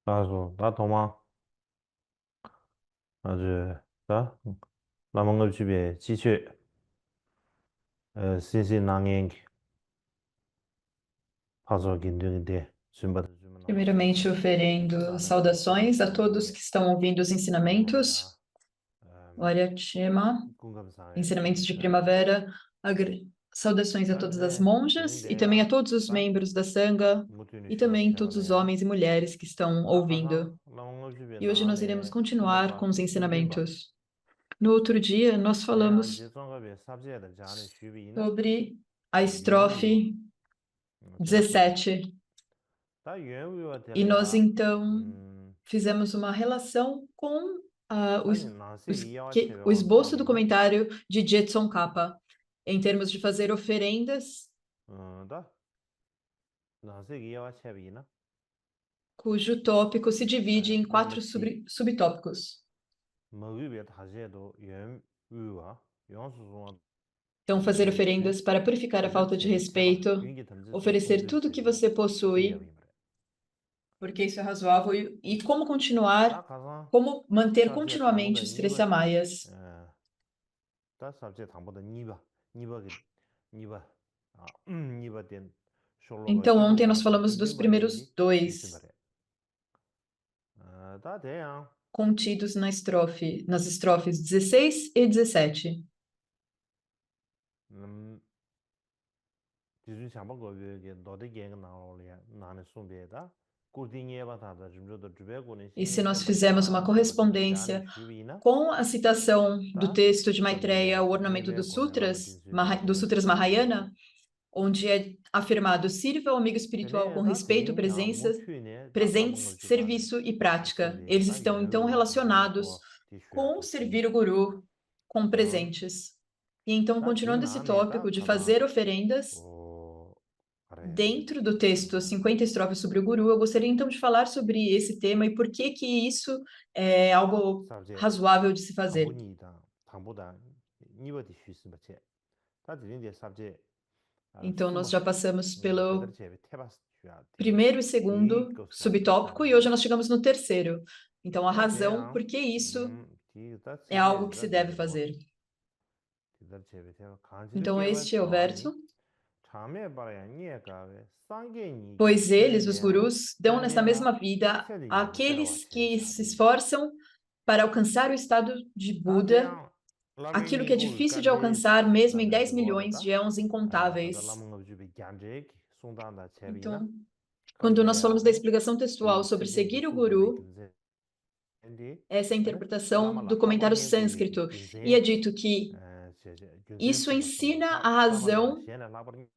라서 나 도마 아주 다 남은 집에 지체 신신낭행 파서 긴등인데 준비도 주면 Primeiramente, oferendo saudações a todos que estão ouvindo os 나야 ensinamentos, o Arya Shema, 궁금사에 ensinamentos de primavera, saudações a todas as 네 monjas e também a 되는데야 todos os 다 membros da Sangha 모두는 e 쉬워 também todos os 채워야 homens e mulheres que estão 다 가서 ouvindo. 남은 집에 E hoje nós iremos 나네 continuar com 슈버바 os 슈진바 ensinamentos. No outro dia, nós 대양 falamos 지성급의 삽제의 자는 슈비나 sobre a 연우와 estrofe 저스나 17 다 연우와 e nós 될래야 então fizemos uma relação com 다니 난세 이야와 o 채워 esboço do 싸움이나 comentário de Jetson Kappa, em termos de fazer oferendas, 다 난세 이야와 채비나 cujo tópico se divide em quatro 이르티 subtópicos. 먹으면 다시에도 연우와 영수증과 Então, fazer 슈 oferendas para purificar a falta de 디저체비 태바 respeito, 윙기 던지 oferecer tudo que 송질체비 você possui, 슈야비브레 porque isso é razoável, e como continuar, 다 가서 como manter 삽제 continuamente 당보다 os Três 니버 Samayas. 다 삽제 당보다 니버게 니버 니버 된 숄로가 Então, ontem nós 기도가 falamos 버튼 dos 림바레디 primeiros dois 슈스바레 다 대양 contidos nas estrofes 16 e 17. 지준 샤방거 위에 너데 갱 나올이야 나는 숨베다 꾸딩에 바다다 좀더 주베고는 E se nós 신경템 fizermos uma 버다 버튼 자는 correspondência 슈비나 com a citação do 다 texto de Maitreya, 좀비야 o ornamento 내배 고네 라마 Dos 딘스비네 Sutras Mahayana, onde é afirmado: sirva o amigo espiritual com 되네 다 respeito, 드링 presença, 목표네 다 presentes, 남은 거 주바네 serviço e prática. 숨비 Eles 다 estão então 유외와 relacionados 달래도 디슈야 com 도티 servir o Guru com 어 presentes. E então, 다 continuando esse 디나네 tópico 다 de 가자 fazer oferendas, 어 그래 dentro do texto 50 estrofes sobre o Guru, eu gostaria então de falar sobre esse tema e por que que isso é algo sab제 razoável de se fazer. 당분이다 당보다 니버디 슈스바체 다 드린데 sab제 Então, nós 숨바 já passamos pelo 제대로 테바스 슈아티 primeiro e 이 segundo 급사디 subtópico e hoje 사네 nós chegamos no terceiro. Então, a 다 razão 대양 por que isso 디다 é algo 세제 que se 다 deve 제베고 fazer. 디다 제베 제가 간지를 Então, 깨봐 este é o 좋아하니 verso. 참에 봐야 니가 왜 상계니게 Pois eles, os 쉐네 gurus, dão nesta mesma 딴데나 vida 체리게 àqueles 데려와체 que se 사디 esforçam para alcançar o estado de 다 Buda, 대양 aquilo que é 라링니고 difícil de 간데 alcançar mesmo em 라데 10 milhões de 저거다 éons 다다 incontáveis. 라몽 주비 간제 송단다 제비나 Então, quando nós falamos da 간데야네 explicação textual 이 sobre 세제기 seguir o 송전에 Guru, 근세 엔디 essa é a 아니 interpretação do 라마라 comentário 타바니에 고유기 sânscrito. E é 근세 dito que 제제 근세 isso 템바 숨바 ensina 타 a 타바니라 razão 시에나 라버링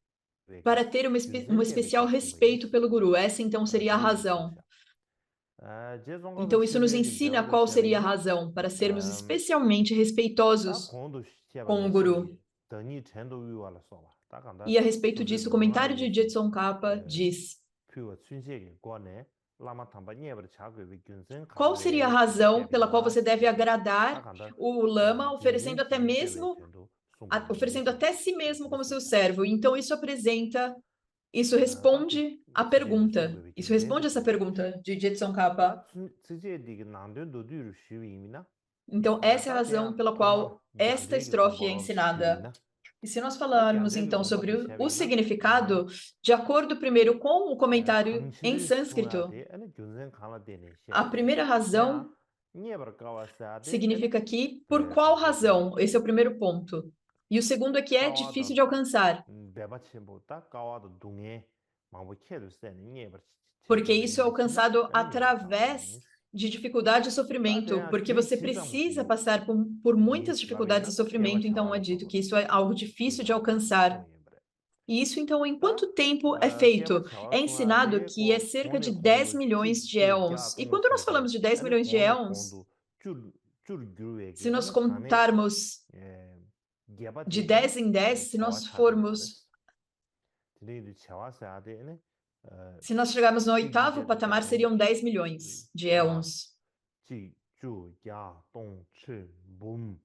para 베기 ter um 근세 especial 템베기 숨바이 respeito pelo Guru. Essa então seria a 드리기 razão. 샤샤 제종갑의 Então, isso nos 세제기 ensina 대화도 qual seria a 샤비나 razão para sermos especialmente 다 respeitosos 공도 com 시티아바네 o Guru. 신기 더니 젠도 위와라 써봐 딱 간다 E a respeito disso, o 수제비 comentário 누아리 de 예수 Jetson Kappa diz: 퓨어 춘세기 관에 라마 탐바 니에버 자고 위 균선 qual seria a 간데 razão pela qual 시티아비나 você deve 딱 agradar 간다 o Lama, 균선 oferecendo até 균세베 mesmo, 젠도 송바니 oferecendo 예수 até si mesmo como seu 드르시샤 servo? Então, isso 딱그 responde à 지제디 pergunta. 송베 Isso responde 균선디 essa 슈샤 pergunta de Jetson Kappa. 다 지제디 난된도 뒤로 쉬위미나 Então, essa é a 다 razão 대야 pela 토마 qual esta 간제기 estrofe é 공부로 ensinada. 쉬위나 E se nós 다 falarmos 간제기 então 공부도 sobre o 쉬위나 significado, de acordo primeiro com o comentário em 강치를 숨어야 sânscrito, 돼. 아니 균선 강화 되네 a 셔야 돼. primeira razão 대야 니에버 가와서 돼. 아니 significa que por 그래 qual 삽제 되네. razão? Esse é o primeiro ponto. E o segundo é que é difícil 가와도 de alcançar, 배바치 못다 가와도 동해 마부 캐도 세네. 니에버 porque 체제베 isso é 니시나 alcançado 아니 니에버 através 가와니. de dificuldade e 다 sofrimento, 대야 porque 디 você 지상부터 precisa 요. passar por 디 muitas dificuldades e 라빈나 태바 sofrimento, então é 차와라 dito 써봐. que isso é algo difícil de 디바 alcançar. 송예버래. E isso, então, em 다 quanto tempo é feito? 태바 차와 É ensinado 송아데 que é 고 cerca 공내 de 10 공부 milhões de 줄줄야 éons. E quando nós 공세베. falamos de 10 아니 milhões de 공내 éons, 공도 줄 se 규획이 nós 아니 자네 contarmos 예, de 개바되기 10 em 10, se 차와 nós 차비나 formos, 드레이드 차와서 되네 se nós chegarmos no oitavo 지기제도 patamar, 자네 seriam 10 milhões de 다 éons. 지주야 동치봄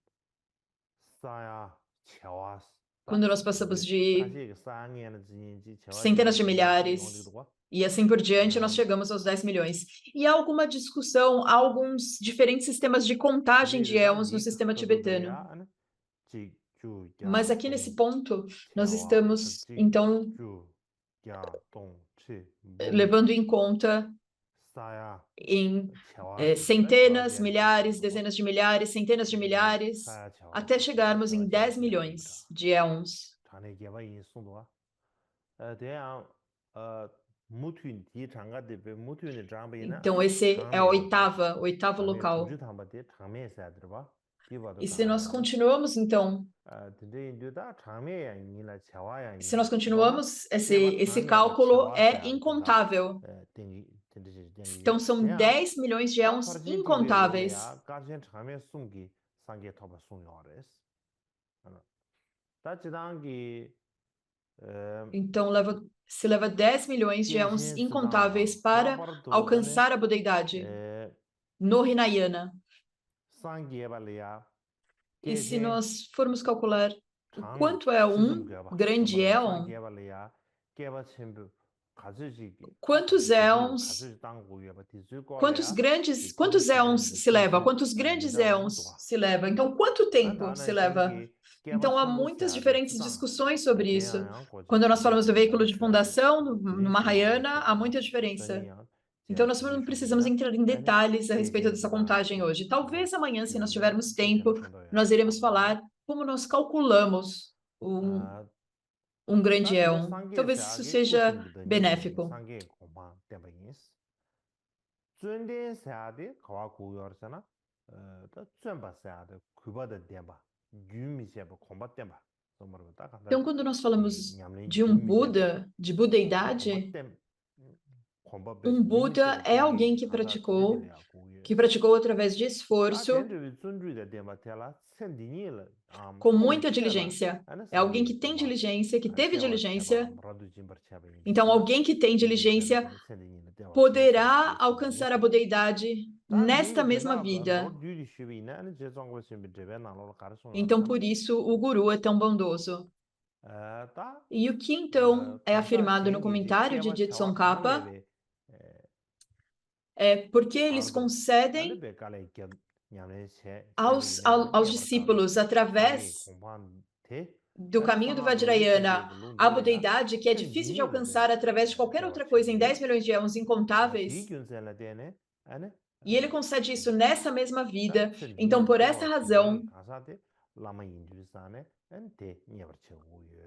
싸야 차와스 Quando nós passamos de 다시 상에는 지지 차와지 centenas de 지지 milhares, 용리도 E assim por diante, nós chegamos aos 10 milhões. E há alguma discussão, há alguns diferentes sistemas de contagem de éons no sistema tibetano. Mas aqui nesse ponto, nós estamos, então, levando em conta em centenas, milhares, dezenas de milhares, centenas de milhares, até chegarmos em 10 milhões de éons. Então, esse é a oitavo local. E se nós continuamos, então, se nós continuamos, esse cálculo é incontável. Então, são 10 milhões de éons incontáveis. Então, se leva 10 milhões de éons incontáveis para alcançar a Budeidade no Hinayana. E se nós formos calcular o quanto é um grande éon, quantos éons se leva? Quantos grandes éons se leva? Então, quanto tempo se leva? Então, há muitas diferentes discussões sobre isso. Quando nós falamos do veículo de fundação, no Mahayana, há muita diferença. Então, nós não precisamos entrar em detalhes a respeito dessa contagem hoje. Talvez amanhã, se nós tivermos tempo, nós iremos falar como nós calculamos um grande éon. Talvez isso seja benéfico. Então, quando nós falamos de um Buda, de budeidade, um Buda é alguém que praticou através de esforço, com muita diligência. É alguém que tem diligência, que teve diligência. Então, alguém que tem diligência poderá alcançar a budeidade nesta mesma vida. Então, por isso, o Guru é tão bondoso. E o que, então, é afirmado no comentário de Tsongkhapa é porque eles concedem aos discípulos, através do caminho do Vajrayana, a budeidade, que é difícil de alcançar através de qualquer outra coisa em 10 milhões de éons incontáveis, e ele concede isso nessa mesma vida. Então, por essa razão,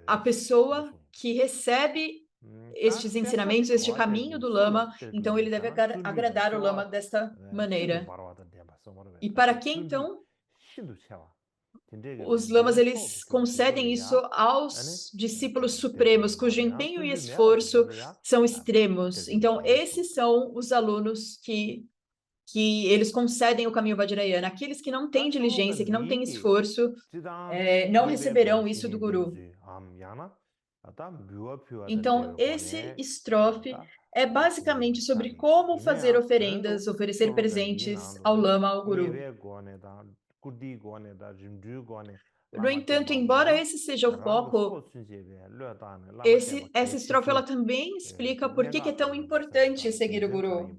a pessoa que recebe estes ensinamentos, este caminho do Lama, então ele deve agradar o Lama desta maneira. E para que, então, os lamas eles concedem isso aos discípulos supremos, cujo empenho e esforço são extremos. Então, esses são os alunos que eles concedem o caminho Vajrayana. Aqueles que não têm diligência, que não têm esforço, não receberão isso do Guru. Então, esse estrofe é basicamente sobre como fazer oferendas, oferecer presentes ao Lama, ao Guru. No entanto, embora esse seja o foco, essa estrofe ela também explica por que é tão importante seguir o Guru.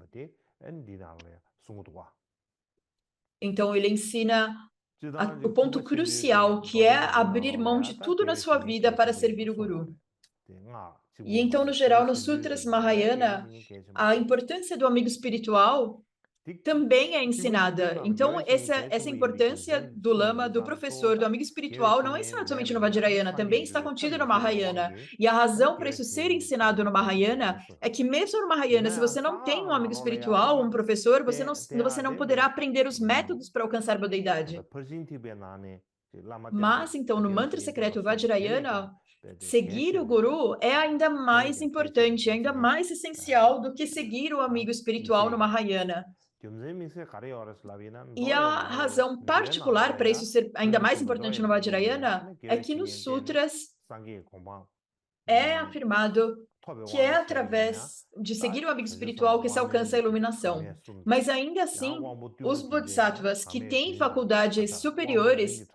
Então, ele ensina o ponto crucial, que é abrir mão de tudo na sua vida para servir o Guru. E então, no geral, nos Sutras Mahayana, a importância do amigo espiritual também é ensinada. Então, essa importância do Lama, do professor, do amigo espiritual, não é ensinado somente no Vajrayana, também está contida no Mahayana. E a razão para isso ser ensinado no Mahayana é que mesmo no Mahayana, se você não tem um amigo espiritual, um professor, você não poderá aprender os métodos para alcançar a budeidade. Mas, então, no mantra secreto Vajrayana, seguir o Guru é ainda mais importante, ainda mais essencial do que seguir o amigo espiritual no Mahayana. E a razão particular para isso ser ainda mais importante no Vajrayana é que nos sutras é afirmado que é através de seguir o amigo espiritual que se alcança a iluminação. Mas ainda assim, os bodhisattvas que têm faculdades superiores,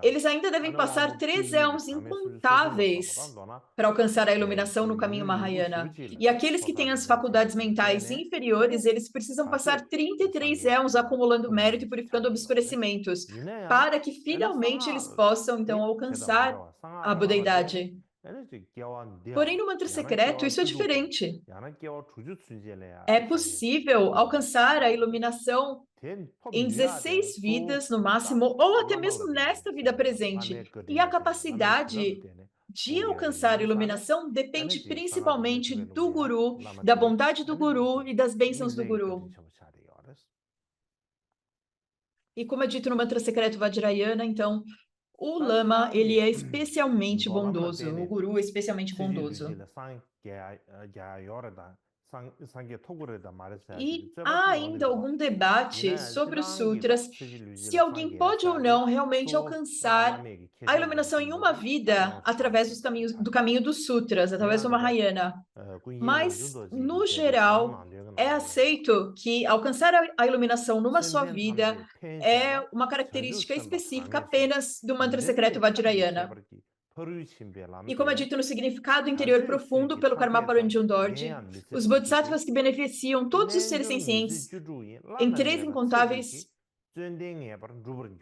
eles ainda devem passar 3 éons incontáveis para alcançar a iluminação no caminho Mahayana. E aqueles que têm as faculdades mentais inferiores, eles precisam passar 33 éons acumulando mérito e purificando obscurecimentos, para que finalmente eles possam, então, alcançar a budeidade. Porém, no mantra secreto, isso é diferente. É possível alcançar a iluminação em 16 vidas, no máximo, ou até mesmo nesta vida presente. E a capacidade de alcançar a iluminação depende principalmente do guru, da bondade do guru e das bênçãos do guru. E como é dito no mantra secreto Vajrayana, então, o lama, ele é especialmente bondoso, o guru é especialmente bondoso. E há ainda algum debate sobre os sutras, se alguém pode ou não realmente alcançar a iluminação em uma vida através do caminho dos sutras, através do Mahayana. Mas, no geral, é aceito que alcançar a iluminação numa só vida é uma característica específica apenas do mantra secreto Vajrayana. E como é dito no significado interior profundo pelo Karmapa Ranjan Dorje, os bodhisattvas que beneficiam todos os seres sencientes em 3 incontáveis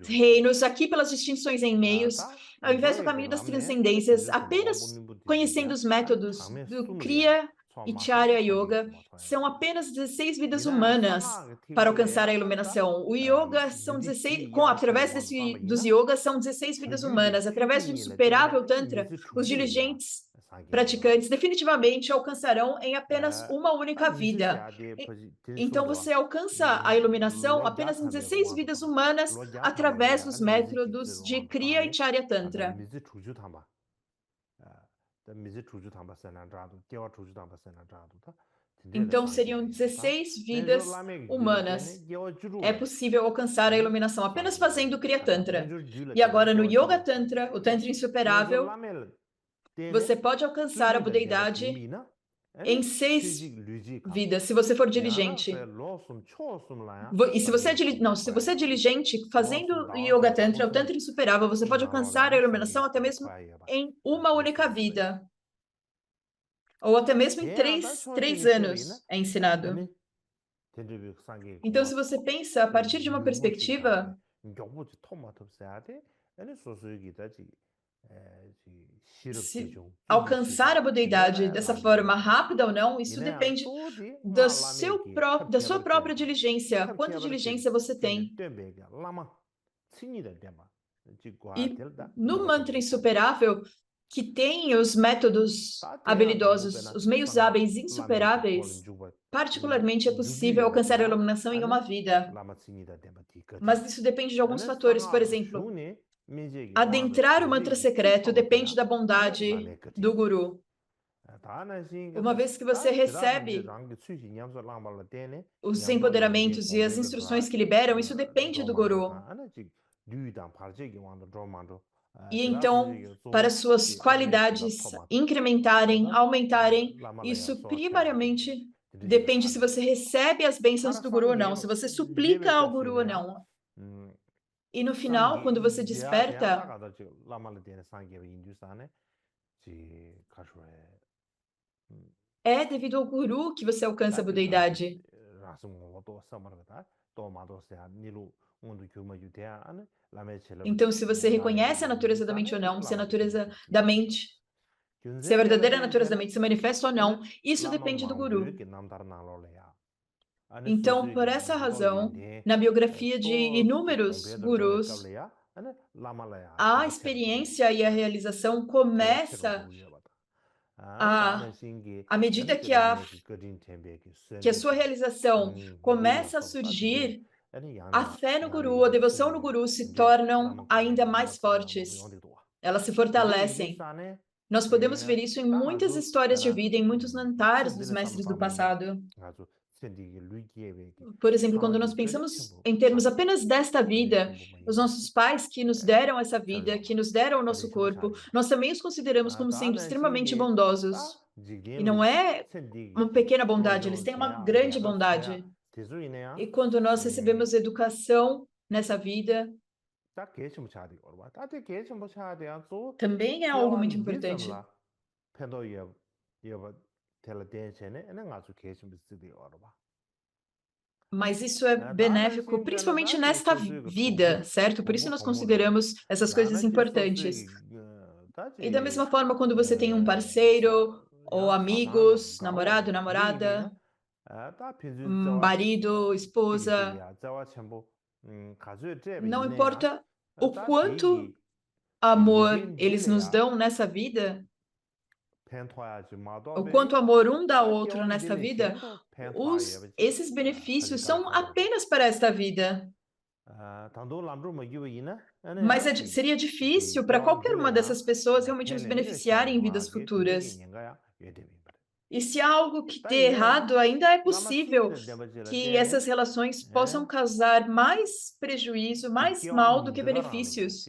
reinos, aqui pelas distinções em meios, ao invés do caminho das transcendências, apenas conhecendo os métodos do Kriya e Charya Yoga, são apenas 16 vidas humanas para alcançar a iluminação. O yoga são 16, através dos yogas são 16 vidas humanas. Através do insuperável Tantra, os diligentes praticantes definitivamente alcançarão em apenas uma única vida. Então você alcança a iluminação apenas em 16 vidas humanas através dos métodos de Kriya e Charya Tantra. Então seriam 16 vidas humanas. É possível alcançar a iluminação apenas fazendo Kriya Tantra. E agora no Yoga Tantra, o Tantra insuperável, você pode alcançar a budeidade em 6 vidas, se você for diligente. E se você é diligente, fazendo o Yoga Tantra, o Tantra insuperável, você pode alcançar a iluminação até mesmo em uma única vida. Ou até mesmo em 3 anos é ensinado. Então, se você pensa a partir de uma perspectiva, se alcançar a budeidade dessa forma rápida ou não, isso depende da sua própria diligência. Quanta diligência você tem? E no mantra insuperável, que tem os métodos habilidosos, os meios hábeis insuperáveis, particularmente é possível alcançar a iluminação em uma vida. Mas isso depende de alguns fatores, por exemplo, adentrar o mantra secreto depende da bondade do guru. Uma vez que você recebe os empoderamentos e as instruções que liberam, isso depende do guru. E então, para suas qualidades incrementarem, aumentarem, isso primariamente depende se você recebe as bênçãos do guru ou não, se você suplica ao guru ou não. E no final, quando você desperta, é devido ao guru que você alcança a budeidade. Então, se você reconhece a natureza da mente ou não, se a natureza da mente, se a verdadeira natureza da mente se manifesta ou não, isso depende do guru. Então, por essa razão, na biografia de inúmeros gurus, a experiência e a realização começa à medida que a sua realização começa a surgir, a fé no guru, a devoção no guru se tornam ainda mais fortes. Elas se fortalecem. Nós podemos ver isso em muitas histórias de vida, em muitos nantares dos mestres do passado. Por exemplo, quando nós pensamos em termos apenas desta vida, os nossos pais que nos deram essa vida, que nos deram o nosso corpo, nós também os consideramos como sendo extremamente bondosos. E não é uma pequena bondade, eles têm uma grande bondade. E quando nós recebemos educação nessa vida, também é algo muito importante. Mas isso é benéfico, principalmente nesta vida, certo? Por isso nós consideramos essas coisas importantes. E da mesma forma, quando você tem um parceiro, ou amigos, namorado, namorada, marido, esposa, não importa o quanto amor eles nos dão nessa vida, o quanto amor um dá ao outro nesta vida, esses benefícios são apenas para esta vida. Mas seria difícil para qualquer uma dessas pessoas realmente nos beneficiarem em vidas futuras. E se há algo que dê errado, ainda é possível que essas relações possam causar mais prejuízo, mais mal do que benefícios.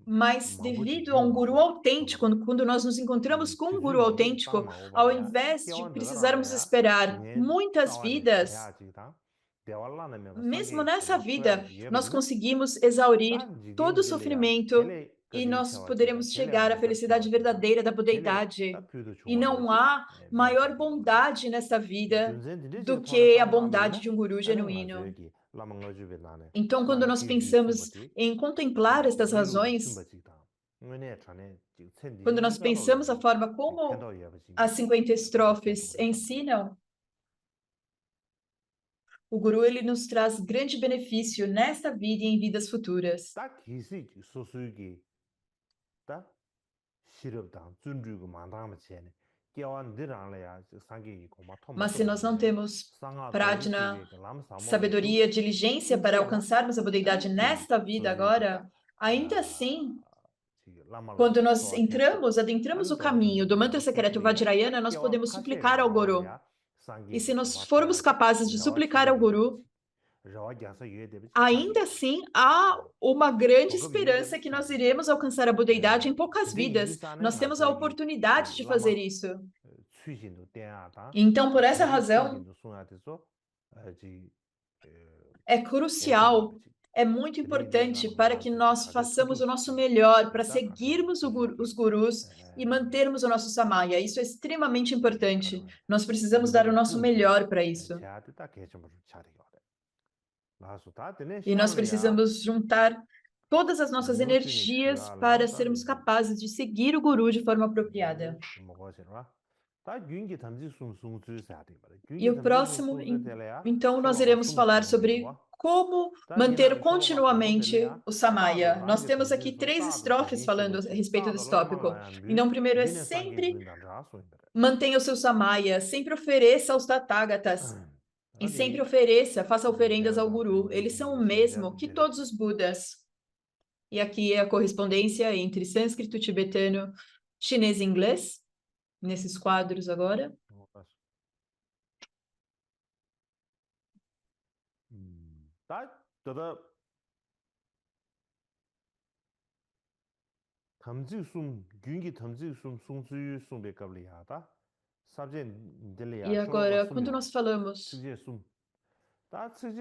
Mas devido a um guru autêntico, quando nós nos encontramos com um guru autêntico, ao invés de precisarmos esperar muitas vidas, mesmo nessa vida, nós conseguimos exaurir todo o sofrimento e nós poderemos chegar à felicidade verdadeira da budeidade. E não há maior bondade nessa vida do que a bondade de um guru genuíno. Então, quando nós pensamos em contemplar estas razões, quando nós pensamos a forma como as 50 estrofes ensinam, o Guru ele nos traz grande benefício nesta vida e em vidas futuras. Mas se nós não temos prajna, sabedoria, diligência para alcançarmos a budeidade nesta vida agora, ainda assim, quando nós adentramos o caminho do mantra secreto Vajrayana, nós podemos suplicar ao Guru. E se nós formos capazes de suplicar ao Guru, ainda assim há uma grande esperança que nós iremos alcançar a budeidade em poucas vidas. Nós temos a oportunidade de fazer isso. Então, por essa razão, é crucial, é muito importante para que nós façamos o nosso melhor para seguirmos os gurus e mantermos o nosso samaya. Isso é extremamente importante. Nós precisamos dar o nosso melhor para isso. E nós precisamos juntar todas as nossas energias para sermos capazes de seguir o guru de forma apropriada. E o próximo, então, nós iremos falar sobre como manter continuamente o samaya. Nós temos aqui 3 estrofes falando a respeito desse tópico. Então, primeiro é sempre mantenha o seu samaya, sempre ofereça aos tathagatas. E sempre faça oferendas ao guru. Eles são o mesmo que todos os budas. E aqui é a correspondência entre sânscrito, tibetano, chinês e inglês, nesses quadros agora. E agora, quando nós falamos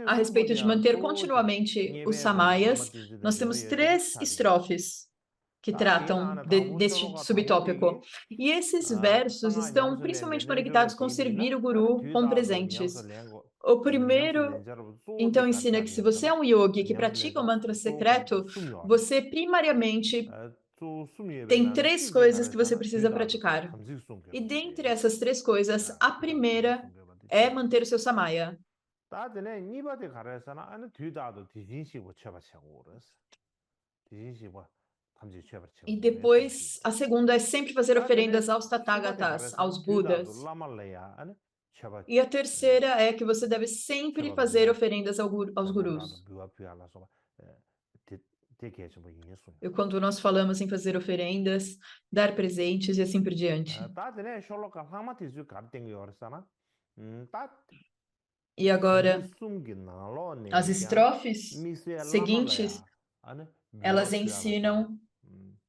a respeito de manter continuamente os samayas, nós temos 3 estrofes que tratam deste subtópico. E esses versos estão principalmente conectados com servir o guru com presentes. O primeiro, então, ensina que se você é um yogi que pratica o mantra secreto, você primariamente tem 3 coisas que você precisa praticar. E dentre essas 3 coisas, a primeira é manter o seu samaya. E depois, a segunda é sempre fazer oferendas aos tathagatas, aos budas. E a terceira é que você deve sempre fazer oferendas aos gurus. E quando nós falamos em fazer oferendas, dar presentes e assim por diante. E agora, as estrofes seguintes, elas ensinam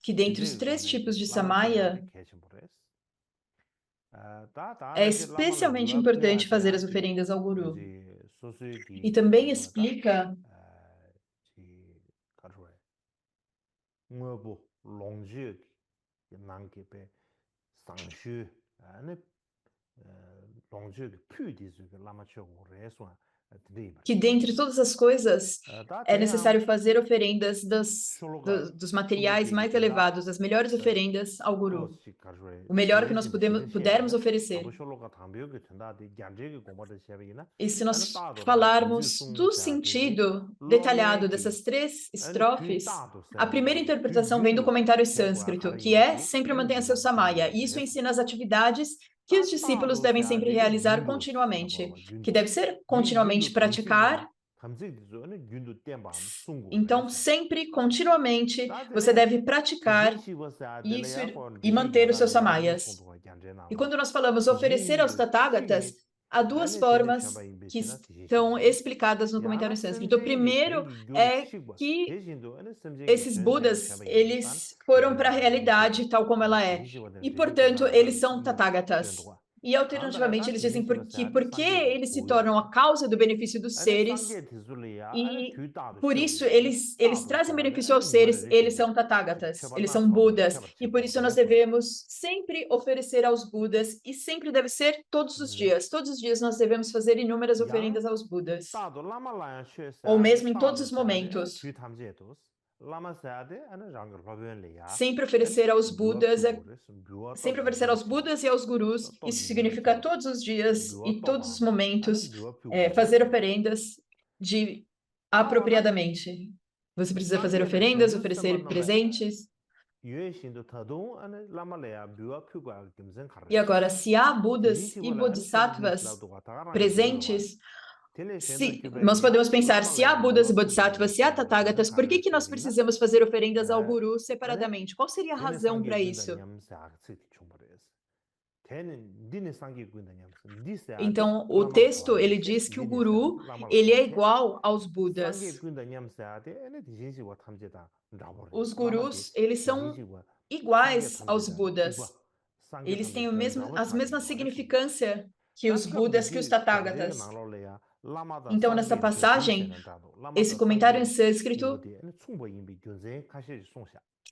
que dentre os 3 tipos de Samaya, é especialmente importante fazer as oferendas ao Guru. E também explica que dentre todas as coisas é necessário fazer oferendas dos materiais mais elevados, as melhores oferendas ao Guru. O melhor que nós pudermos oferecer. E se nós falarmos do sentido detalhado dessas 3 estrofes, a primeira interpretação vem do comentário sânscrito, que é sempre mantenha seu samaya. E isso ensina as atividades que os discípulos devem sempre realizar continuamente, que deve ser continuamente praticar. Então, sempre, continuamente, você deve praticar isso e manter os seus samayas. E quando nós falamos oferecer aos Tathagatas, há 2 formas que estão explicadas no comentário sânscrito. O primeiro é que esses Budas, eles foram para a realidade tal como ela é. E, portanto, eles são Tathagatas. E, alternativamente, eles dizem porque eles se tornam a causa do benefício dos seres, e por isso eles trazem benefício aos seres, eles são Tathagatas, eles são Budas, e por isso nós devemos sempre oferecer aos Budas, e sempre deve ser todos os dias nós devemos fazer inúmeras oferendas aos Budas, ou mesmo em todos os momentos. Sempre oferecer aos Budas e aos Gurus, isso significa todos os dias e todos os momentos fazer oferendas apropriadamente. Você precisa fazer oferendas, oferecer presentes. E agora, se há Budas e Bodhisattvas presentes, nós podemos pensar, se há Budas e Bodhisattvas, se há Tathagatas, por que nós precisamos fazer oferendas ao Guru separadamente? Qual seria a razão para isso? Então, o texto, ele diz que o Guru, ele é igual aos Budas. Os Gurus, eles são iguais aos Budas. Eles têm as mesmas significância que os Budas, que os Tathagatas. Então, nessa passagem, esse comentário em sânscrito,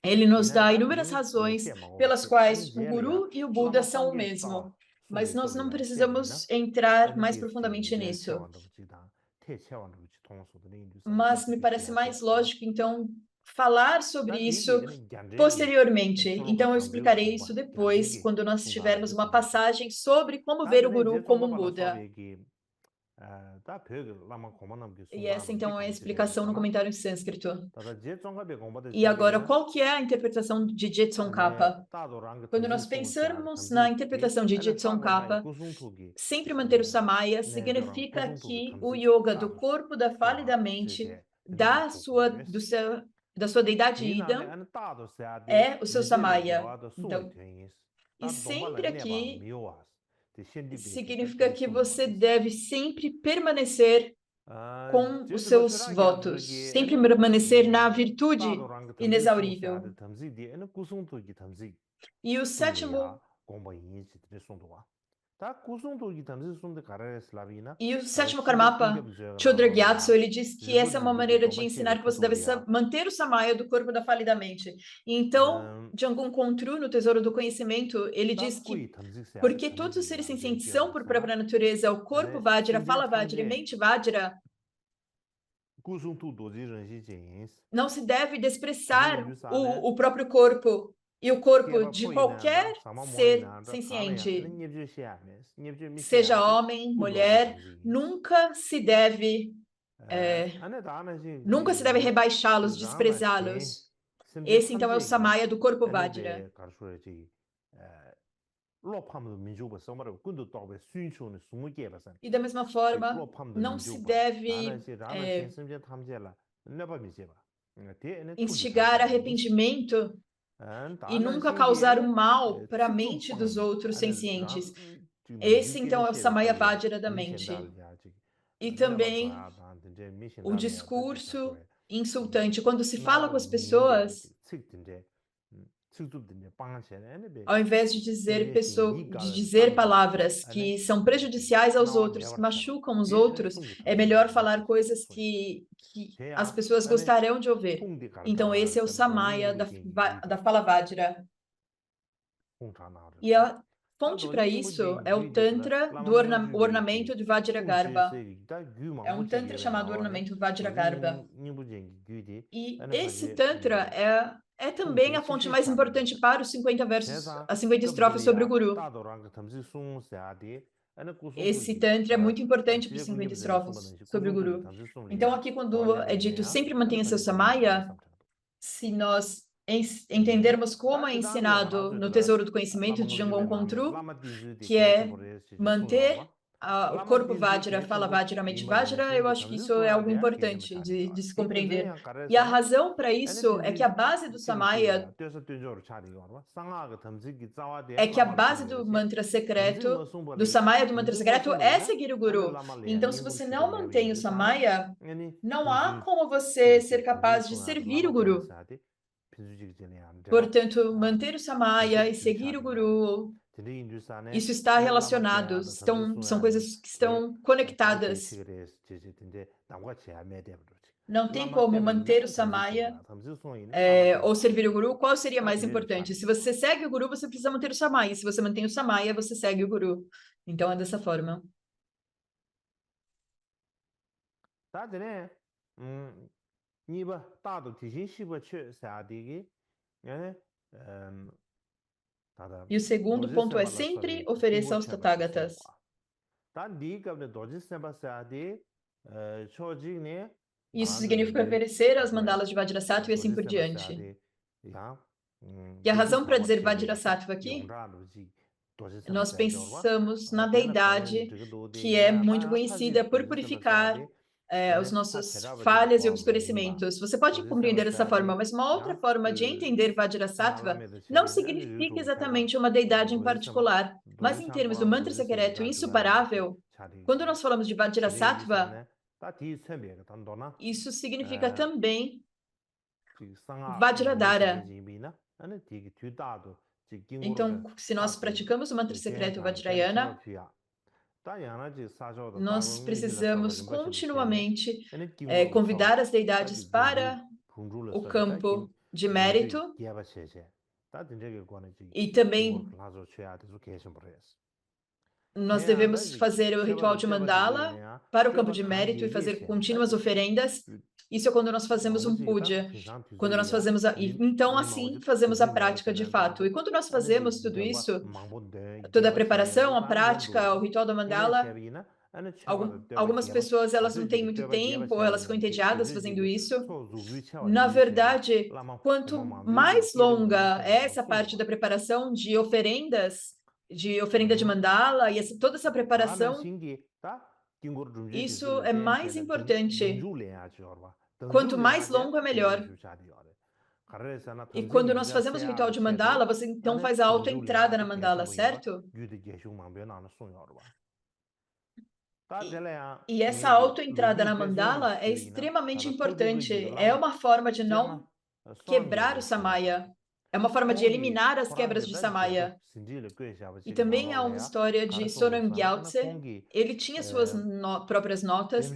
ele nos dá inúmeras razões pelas quais o Guru e o Buda são o mesmo. Mas nós não precisamos entrar mais profundamente nisso. Mas me parece mais lógico, então, falar sobre isso posteriormente. Então, eu explicarei isso depois, quando nós tivermos uma passagem sobre como ver o Guru como um Buda. E essa, então, é a explicação no comentário em sânscrito. E agora, qual que é a interpretação de Je Tsongkhapa? Quando nós pensamos na interpretação de Je Tsongkhapa, sempre manter o samaya significa que o yoga do corpo, da fala e da mente, da sua deidade Ida, é o seu samaya. Então, e sempre aqui significa que você deve sempre permanecer com os seus votos, sempre permanecer na virtude inexaurível. E o sétimo Karmapa, Chodra Gyatso, ele diz que essa é uma maneira de ensinar que você deve manter o samaya do corpo, da fala e da mente. Então, Jamgon Kontru, no Tesouro do Conhecimento, ele diz que porque todos os seres sencientes são, por própria natureza, o corpo Vajra, fala Vajra e mente Vajra, não se deve desprezar o próprio corpo e o corpo de qualquer ser senciente, seja homem, mulher, nunca se deve rebaixá-los, desprezá-los. Esse, então, é o samaya do corpo Vajra. E da mesma forma, não se deve instigar arrependimento e nunca causar o mal para a mente dos outros sencientes. Esse, então, é o Samaya Vajra da mente. E também o discurso insultante. Quando se fala com as pessoas, ao invés de dizer palavras que são prejudiciais aos outros, que machucam os outros, é melhor falar coisas que as pessoas gostarão de ouvir. Então, esse é o Samaya da fala Vajra. E a fonte para isso é o Tantra do ornamento de Vajragarbha. É um Tantra chamado ornamento Vajragarbha. E esse Tantra é também a fonte mais importante para os 50 versos, as 50 estrofes sobre o Guru. Esse Tantra é muito importante para os 50 estrofes sobre o Guru. Então, aqui, quando é dito sempre mantenha seu Samaya, se nós entendermos como é ensinado no Tesouro do Conhecimento de Jamgon Kongtrul, que é manter o corpo Vajra, fala Vajra, mente Vajra, eu acho que isso é algo importante de se compreender. E a razão para isso é que a base do Samaya é que a base do mantra secreto, do Samaya do mantra secreto, é seguir o Guru. Então, se você não mantém o Samaya, não há como você ser capaz de servir o Guru. Portanto, manter o Samaya e seguir o Guru, isso está relacionado, são coisas que estão conectadas. Não tem como manter o Samaya ou servir o Guru. Qual seria mais importante? Se você segue o Guru, você precisa manter o Samaya. Se você mantém o Samaya, você segue o Guru. Então, é dessa forma. E o segundo ponto é sempre ofereça aos Tathagatas. Isso significa oferecer as mandalas de Vajrasattva e assim por diante. E a razão para dizer Vajrasattva aqui, nós pensamos na deidade que é muito conhecida por purificar os nossos falhas e obscurecimentos. Você pode compreender dessa forma, mas uma outra forma de entender Vajrasattva não significa exatamente uma deidade em particular, mas em termos do mantra secreto insuperável, quando nós falamos de Vajrasattva, isso significa também Vajradhara. Então, se nós praticamos o mantra secreto Vajrayana, nós precisamos continuamente convidar as deidades para o campo de mérito e também nós devemos fazer o ritual de mandala para o campo de mérito e fazer contínuas oferendas. Isso é quando nós fazemos um puja, quando nós fazemos então assim fazemos a prática de fato. E quando nós fazemos tudo isso, toda a preparação, a prática, o ritual da mandala, algumas pessoas elas não têm muito tempo, ou elas ficam entediadas fazendo isso. Na verdade, quanto mais longa é essa parte da preparação de oferendas, de oferenda de mandala e toda essa preparação, isso é mais importante. Quanto mais longo é melhor. E quando nós fazemos o ritual de mandala, você então faz a autoentrada na mandala, certo? E essa autoentrada na mandala é extremamente importante. É uma forma de não quebrar o Samaya. É uma forma de eliminar as quebras de Samaya. E também há uma história de Sonam Gyaltse. Ele tinha suas próprias notas.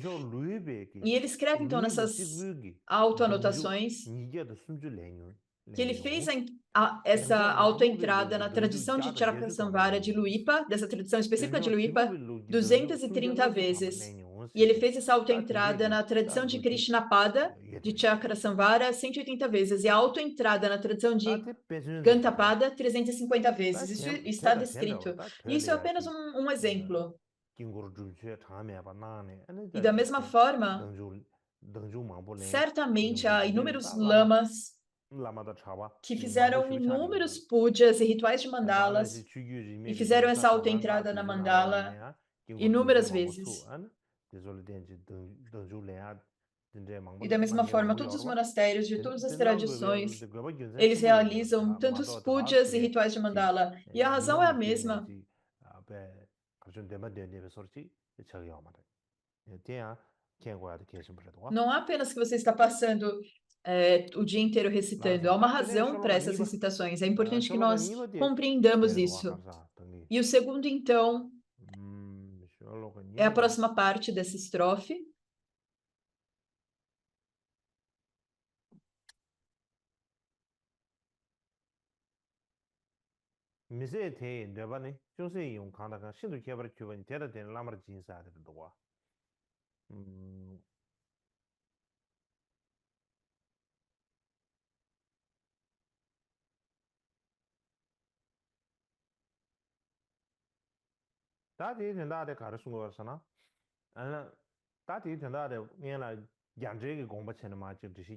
E ele escreve, então, nessas autoanotações, que ele fez essa autoentrada na tradição de Chakrasamvara de Luipa, dessa tradição específica de Luipa, 230 vezes. E ele fez essa autoentrada na tradição de Krishnapada, de Chakrasamvara, 180 vezes. E a autoentrada na tradição de Gantapada, 350 vezes. Isso está descrito. E isso é apenas um exemplo. E da mesma forma, certamente há inúmeros lamas que fizeram inúmeros pujas e rituais de mandalas e fizeram essa autoentrada na mandala inúmeras vezes. E da mesma forma, todos os monastérios de todas as tradições, eles realizam tantos pujas e rituais de mandala. E a razão é a mesma. Não é apenas que você está passando o dia inteiro recitando, há uma razão para essas recitações. É importante que nós compreendamos isso. E o segundo, então, é a próxima parte dessa estrofe.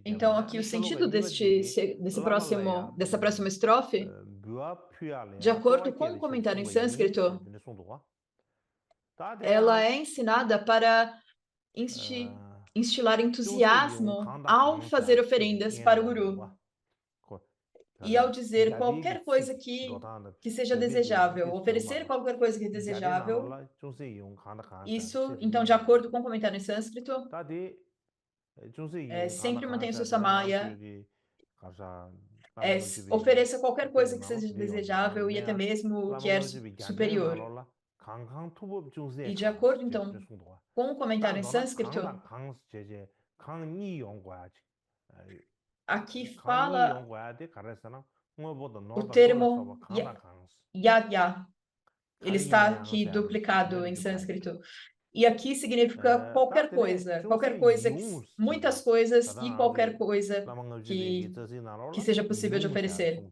Então, aqui o sentido dessa próxima estrofe, de acordo com o comentário em sânscrito, ela é ensinada para instilar entusiasmo ao fazer oferendas para o Guru. E ao dizer qualquer coisa que seja desejável, oferecer qualquer coisa que é desejável, isso, então, de acordo com o comentário em sânscrito, sempre mantenha o seu samaya, ofereça qualquer coisa que seja desejável e até mesmo o que é superior. E de acordo, então, com o comentário em sânscrito, aqui fala o termo yagya. Ele está aqui duplicado em sânscrito. E aqui significa qualquer coisa, muitas coisas e qualquer coisa que seja possível de oferecer.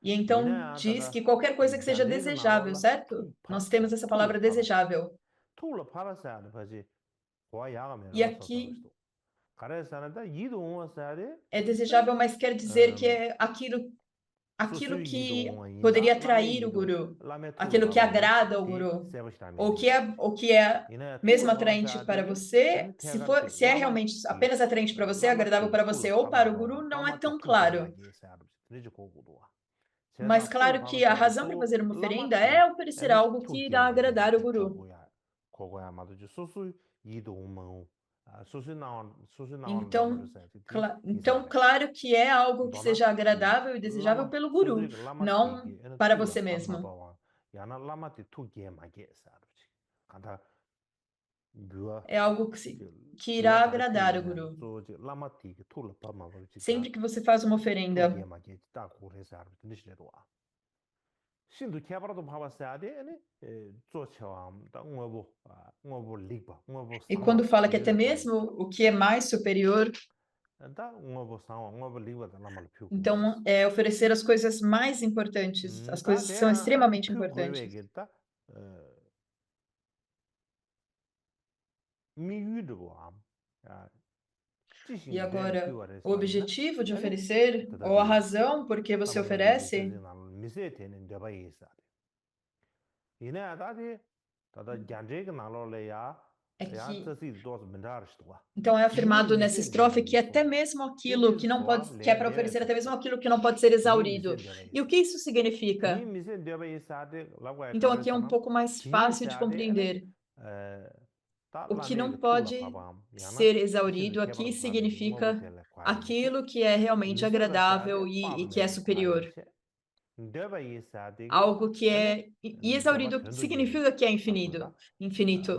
E então diz que qualquer coisa que seja desejável, certo? Nós temos essa palavra desejável. E aqui é desejável, mas quer dizer que é aquilo que poderia atrair o guru, aquilo que agrada o guru, ou que é mesmo atraente para você, se é realmente apenas atraente para você, agradável para você ou para o guru, não é tão claro. Mas claro que a razão para fazer uma oferenda é oferecer algo que irá agradar o guru. Então, claro que é algo que seja agradável e desejável pelo guru, não para você mesmo. É algo que irá agradar o guru. Sempre que você faz uma oferenda, e quando fala que até mesmo o que é mais superior, então é oferecer as coisas mais importantes, as coisas que são extremamente importantes. E agora, o objetivo de oferecer, ou a razão por que você oferece, é que então é afirmado nessa estrofe que até mesmo aquilo que não pode, que é para oferecer até mesmo aquilo que não pode ser exaurido. E o que isso significa? Então aqui é um pouco mais fácil de compreender. O que não pode ser exaurido aqui significa aquilo que é realmente agradável e que é superior. Algo que é exaurido significa que é infinito, infinito.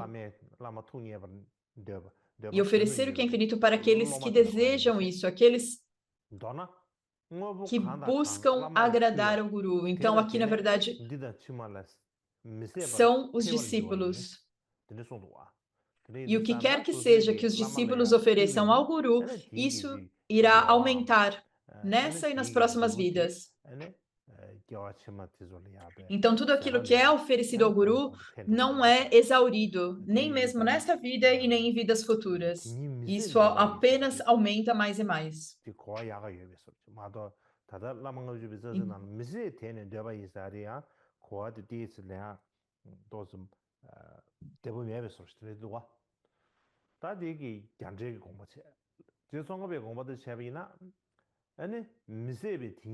E oferecer o que é infinito para aqueles que desejam isso, aqueles que buscam agradar ao guru. Então, aqui, na verdade, são os discípulos. E o que quer que seja que os discípulos ofereçam ao guru, isso irá aumentar nessa e nas próximas vidas. Então, tudo aquilo que é oferecido ao guru não é exaurido, nem mesmo nesta vida e nem em vidas futuras. Isso apenas aumenta mais e mais.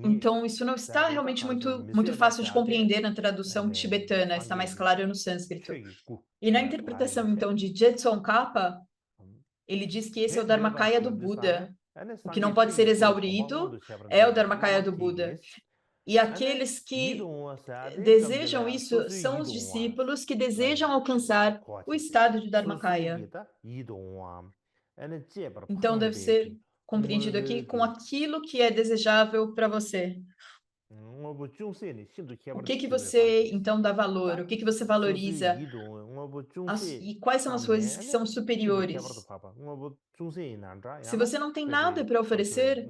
Então, isso não está realmente muito fácil de compreender na tradução tibetana, está mais claro no sânscrito. E na interpretação, então, de Jetson Kappa, ele diz que esse é o Dharmakaya do Buda. O que não pode ser exaurido é o Dharmakaya do Buda. E aqueles que desejam isso são os discípulos que desejam alcançar o estado de Dharmakaya. Então, deve ser compreendido aqui com aquilo que é desejável para você. O que você, então, dá valor? O que você valoriza? E quais são as coisas que são superiores? Se você não tem nada para oferecer,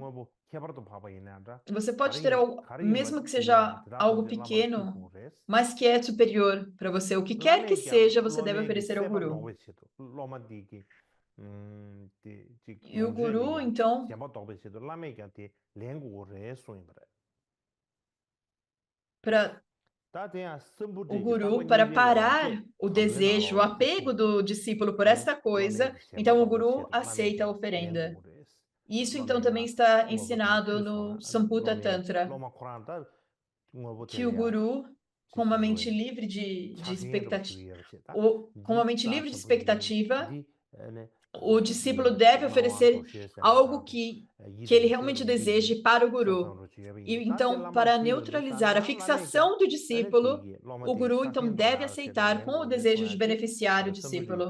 você pode ter algo, mesmo que seja algo pequeno, mas que é superior para você. O que quer que seja, você deve oferecer ao guru. E o guru, então, para parar o desejo, o apego do discípulo por esta coisa, então o guru aceita a oferenda. Isso, então, também está ensinado no Samputa Tantra, que o guru, com uma mente livre de expectativa, o discípulo deve oferecer algo que ele realmente deseje para o guru. E então, para neutralizar a fixação do discípulo, o guru então deve aceitar com o desejo de beneficiar o discípulo.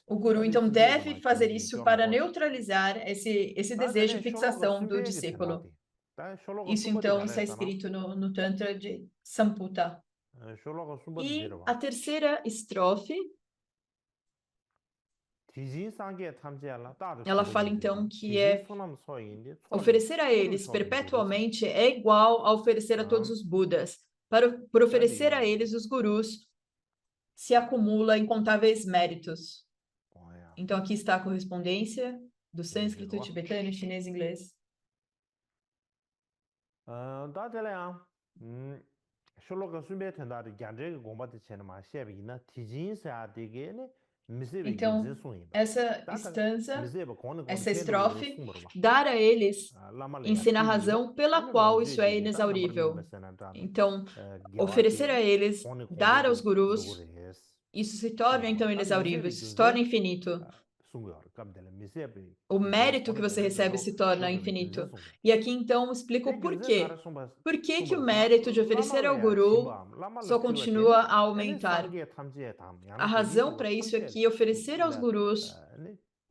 O guru então deve fazer isso para neutralizar esse desejo de fixação do discípulo. Isso então está escrito no Tantra de Samputa. E a terceira estrofe, ela fala então que oferecer a eles perpetuamente é igual a oferecer a todos os Budas. Por oferecer a eles, os gurus, se acumula incontáveis méritos. Então aqui está a correspondência do sânscrito, tibetano, chinês e inglês. Então, essa estanza, essa estrofe, dar a eles ensina a razão pela qual isso é inexaurível. Então, oferecer a eles, dar aos gurus, isso se torna então inexaurível, isso se torna infinito. O mérito que você recebe se torna infinito. E aqui então explico o porquê. Por que o mérito de oferecer ao guru só continua a aumentar? A razão para isso é que oferecer aos gurus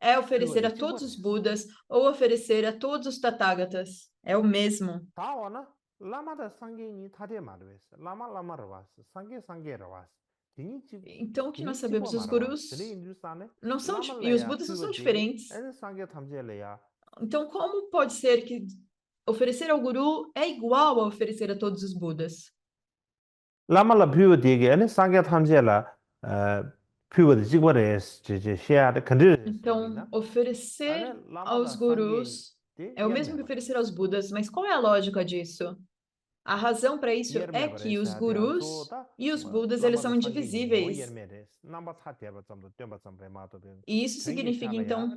é oferecer a todos os Budas ou oferecer a todos os Tathagatas. É o mesmo. Então, o que nós sabemos, os gurus não são, e os Budas não são diferentes. Então, como pode ser que oferecer ao guru é igual a oferecer a todos os Budas? Então, oferecer aos gurus é o mesmo que oferecer aos Budas, mas qual é a lógica disso? A razão para isso é que os gurus e os Budas, eles são indivisíveis. E isso significa, então,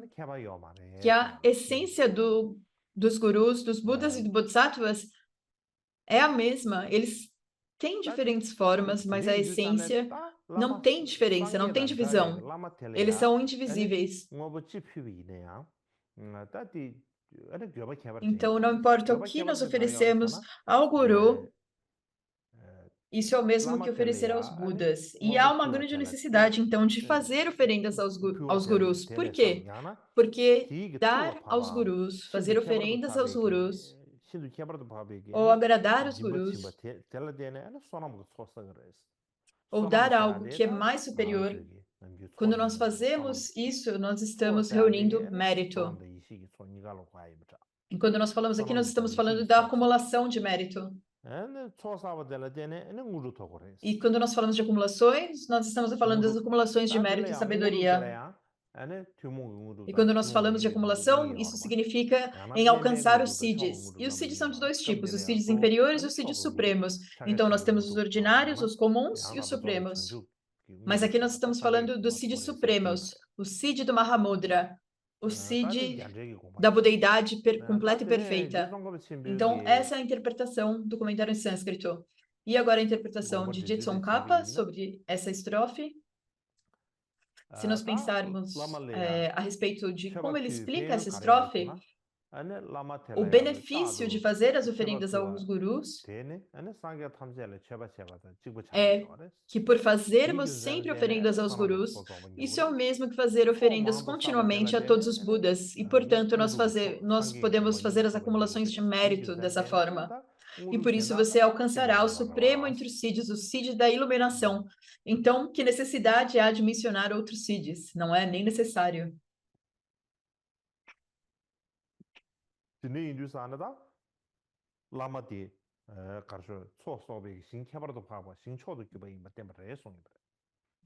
que a essência dos gurus, dos Budas e dos Bodhisattvas é a mesma. Eles têm diferentes formas, mas a essência não tem diferença, não tem divisão. Eles são indivisíveis. Então, não importa o que nós oferecemos ao guru, isso é o mesmo que oferecer aos Budas. E há uma grande necessidade, então, de fazer oferendas aos gurus. Por quê? Porque dar aos gurus, fazer oferendas aos gurus, ou agradar os gurus, ou dar algo que é mais superior, quando nós fazemos isso, nós estamos reunindo mérito. E quando nós falamos aqui, nós estamos falando da acumulação de mérito. E quando nós falamos de acumulações, nós estamos falando das acumulações de mérito e sabedoria. E quando nós falamos de acumulação, isso significa em alcançar os siddhis. E os siddhis são de dois tipos, os siddhis inferiores e os siddhis supremos. Então, nós temos os ordinários, os comuns e os supremos. Mas aqui nós estamos falando dos siddhis supremos, o siddhi do Mahamudra. o Siddhi da budeidade completa e perfeita. Então, essa é a interpretação do comentário em sânscrito. E agora a interpretação de Je Tsongkhapa sobre essa estrofe. Se nós pensarmos a respeito de como ele explica essa estrofe, o benefício de fazer as oferendas aos gurus é que por fazermos sempre oferendas aos gurus, isso é o mesmo que fazer oferendas continuamente a todos os Budas, e portanto nós podemos fazer as acumulações de mérito dessa forma. E por isso você alcançará o supremo entre os Siddhis, o Siddhi da iluminação. Então, que necessidade há de mencionar outros Siddhis? Não é nem necessário.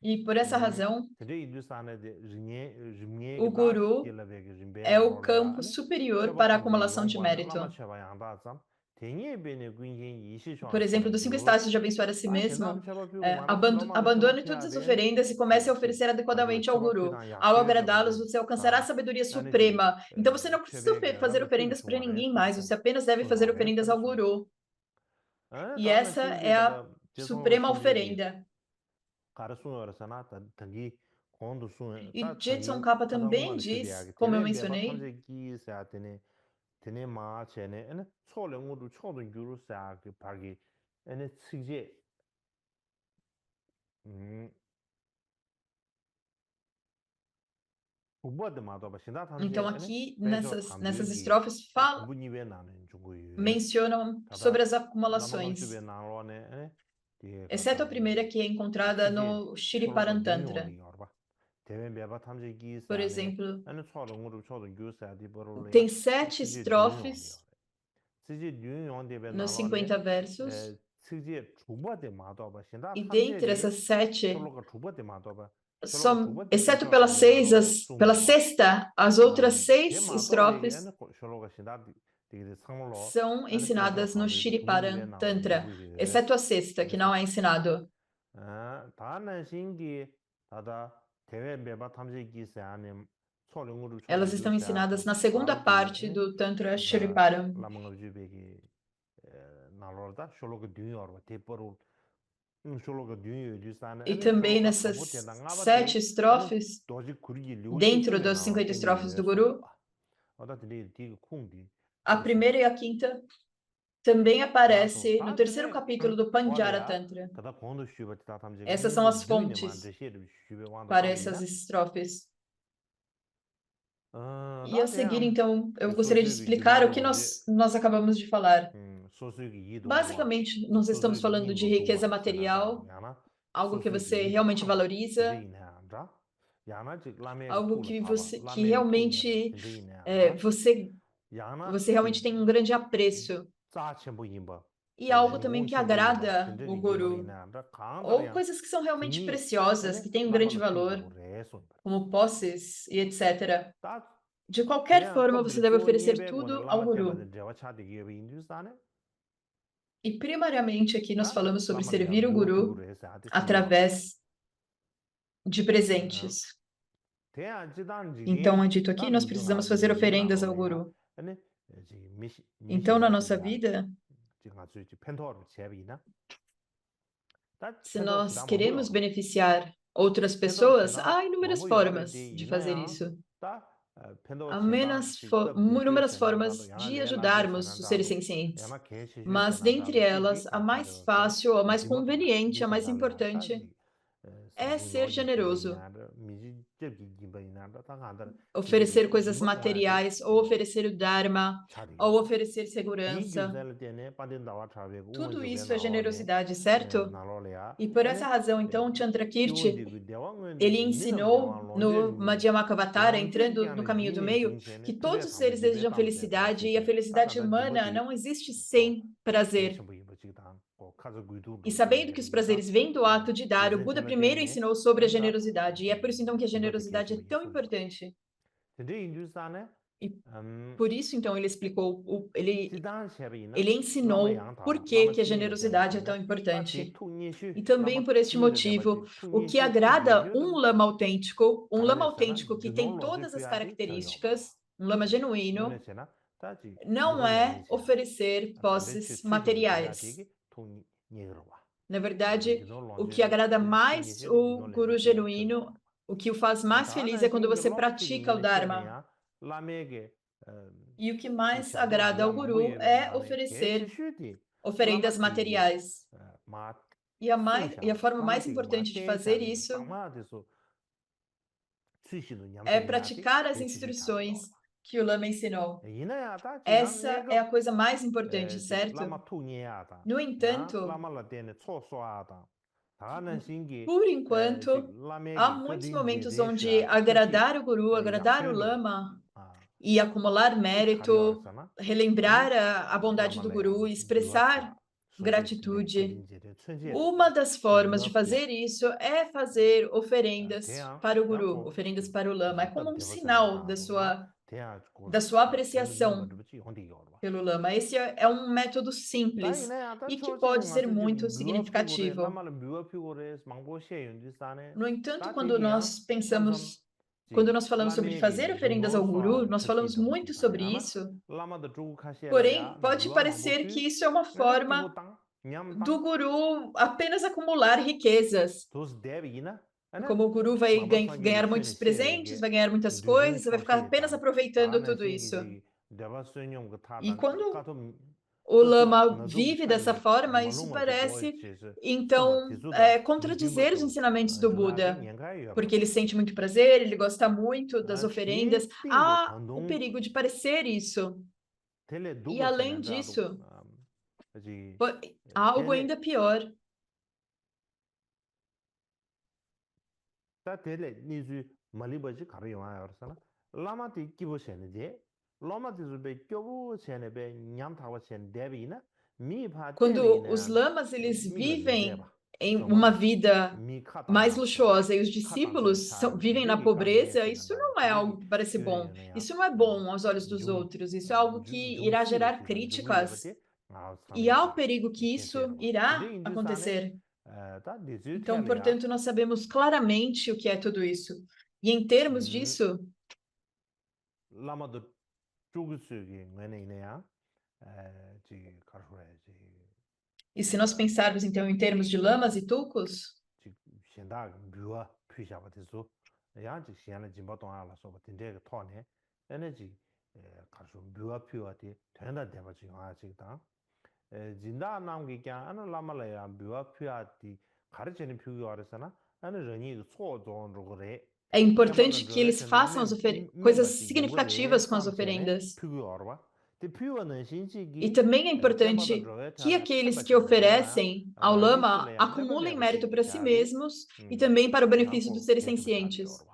E por essa razão, o guru é o campo superior para a acumulação de mérito. Por exemplo, dos 5 estágios de abençoar a si mesmo, abandone todas as oferendas e comece a oferecer adequadamente ao guru. Ao agradá-los, você alcançará a sabedoria suprema. Então você não precisa fazer oferendas para ninguém mais, você apenas deve fazer oferendas ao guru. E essa é a suprema oferenda. E Je Tsongkhapa também diz, como eu mencionei, então aqui nessas estrofes mencionam sobre as acumulações, exceto a primeira que é encontrada no Shriparantantra. Por exemplo, tem 7 estrofes nos 50 versos, e dentre essas 7, exceto pela sexta, as outras 6 estrofes são ensinadas no Shriparantantra, exceto a sexta, que não é ensinado. Elas estão ensinadas na segunda parte do Tantra Shriparam. E também nessas 7 estrofes, dentro das 50 estrofes do Guru, a primeira e a quinta também aparece no 3º capítulo do Panjara Tantra. Essas são as fontes para essas estrofes. E a seguir, então, eu gostaria de explicar o que nós acabamos de falar. Basicamente, nós estamos falando de riqueza material, algo que você realmente valoriza, algo que realmente você realmente tem um grande apreço. E algo também que agrada o guru, ou coisas que são realmente preciosas, que têm um grande valor, como posses e etc. De qualquer forma, você deve oferecer tudo ao guru. E primariamente aqui nós falamos sobre servir o guru através de presentes. Então, é dito aqui, nós precisamos fazer oferendas ao guru. Então, na nossa vida, se nós queremos beneficiar outras pessoas, há inúmeras formas de fazer isso. Há inúmeras formas de ajudarmos os seres sencientes. Mas, dentre elas, a mais fácil, a mais conveniente, a mais importante é ser generoso. Oferecer coisas materiais, ou oferecer o Dharma, ou oferecer segurança. Tudo isso é generosidade, certo? E por essa razão, então, Chandrakirti, ele ensinou no Madhyamakavatara, entrando no caminho do meio, que todos os seres desejam felicidade, e a felicidade humana não existe sem prazer. E sabendo que os prazeres vêm do ato de dar, o Buda primeiro ensinou sobre a generosidade, e é por isso então que a generosidade é tão importante. E por isso, então, ele explicou, ele ensinou por que a generosidade é tão importante. E também por este motivo, o que agrada um lama autêntico que tem todas as características, um lama genuíno, não é oferecer posses materiais. Na verdade, o que agrada mais o guru genuíno, o que o faz mais feliz é quando você pratica o Dharma. E o que mais agrada ao guru é oferecer oferendas materiais. E a forma mais importante de fazer isso é praticar as instruções que o Lama ensinou. Essa é a coisa mais importante, certo? No entanto, por enquanto, há muitos momentos onde agradar o guru, agradar o Lama e acumular mérito, relembrar a bondade do guru, expressar gratitude. Uma das formas de fazer isso é fazer oferendas para o guru, oferendas para o lama. É como um sinal da sua apreciação pelo lama. Esse é um método simples e que pode ser muito significativo. No entanto, quando nós falamos sobre fazer oferendas ao guru, nós falamos muito sobre isso. Porém, pode parecer que isso é uma forma do guru apenas acumular riquezas. Como o guru vai ganhar muitos presentes, vai ganhar muitas coisas, você vai ficar apenas aproveitando tudo isso. E quando o lama vive dessa forma, isso parece, então, contradizer os ensinamentos do Buda, porque ele sente muito prazer, ele gosta muito das oferendas. Há o perigo de parecer isso. E além disso, há algo ainda pior. Quando os lamas eles vivem em uma vida mais luxuosa e os discípulos vivem na pobreza, isso não é algo que parece bom. Isso não é bom aos olhos dos outros. Isso é algo que irá gerar críticas. E há o perigo que isso irá acontecer. Então, portanto, nós sabemos claramente o que é tudo isso. E em termos disso, e se nós pensarmos então em termos de lamas e tulcos, é importante que eles façam coisas significativas com as oferendas. E também é importante que aqueles que oferecem ao lama acumulem mérito para si mesmos e também para o benefício dos seres sencientes.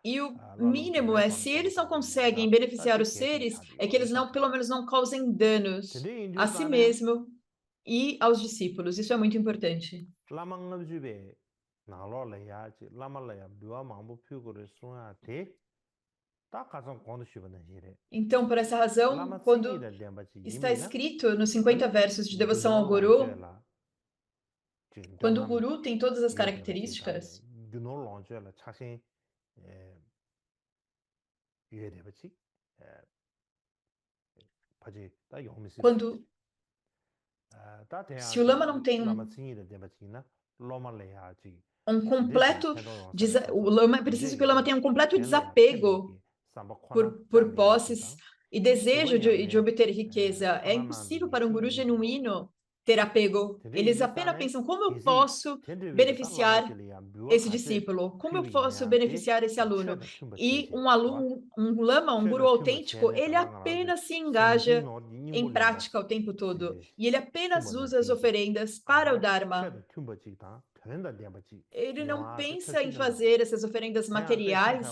E o mínimo é, se eles não conseguem beneficiar os seres, é que eles pelo menos não causem danos a si mesmo e aos discípulos. Isso é muito importante. Então, por essa razão, quando está escrito nos 50 versos de devoção ao Guru, quando o Guru tem todas as características, se o lama não tem um completo, é preciso que o lama tenha um completo desapego por posses e desejo de obter riqueza. É impossível para um guru genuíno ter apego. Eles apenas pensam, como eu posso beneficiar esse discípulo? Como eu posso beneficiar esse aluno? E um lama, um guru autêntico, ele apenas se engaja em prática o tempo todo. E ele apenas usa as oferendas para o Dharma. Ele não pensa em fazer essas oferendas materiais.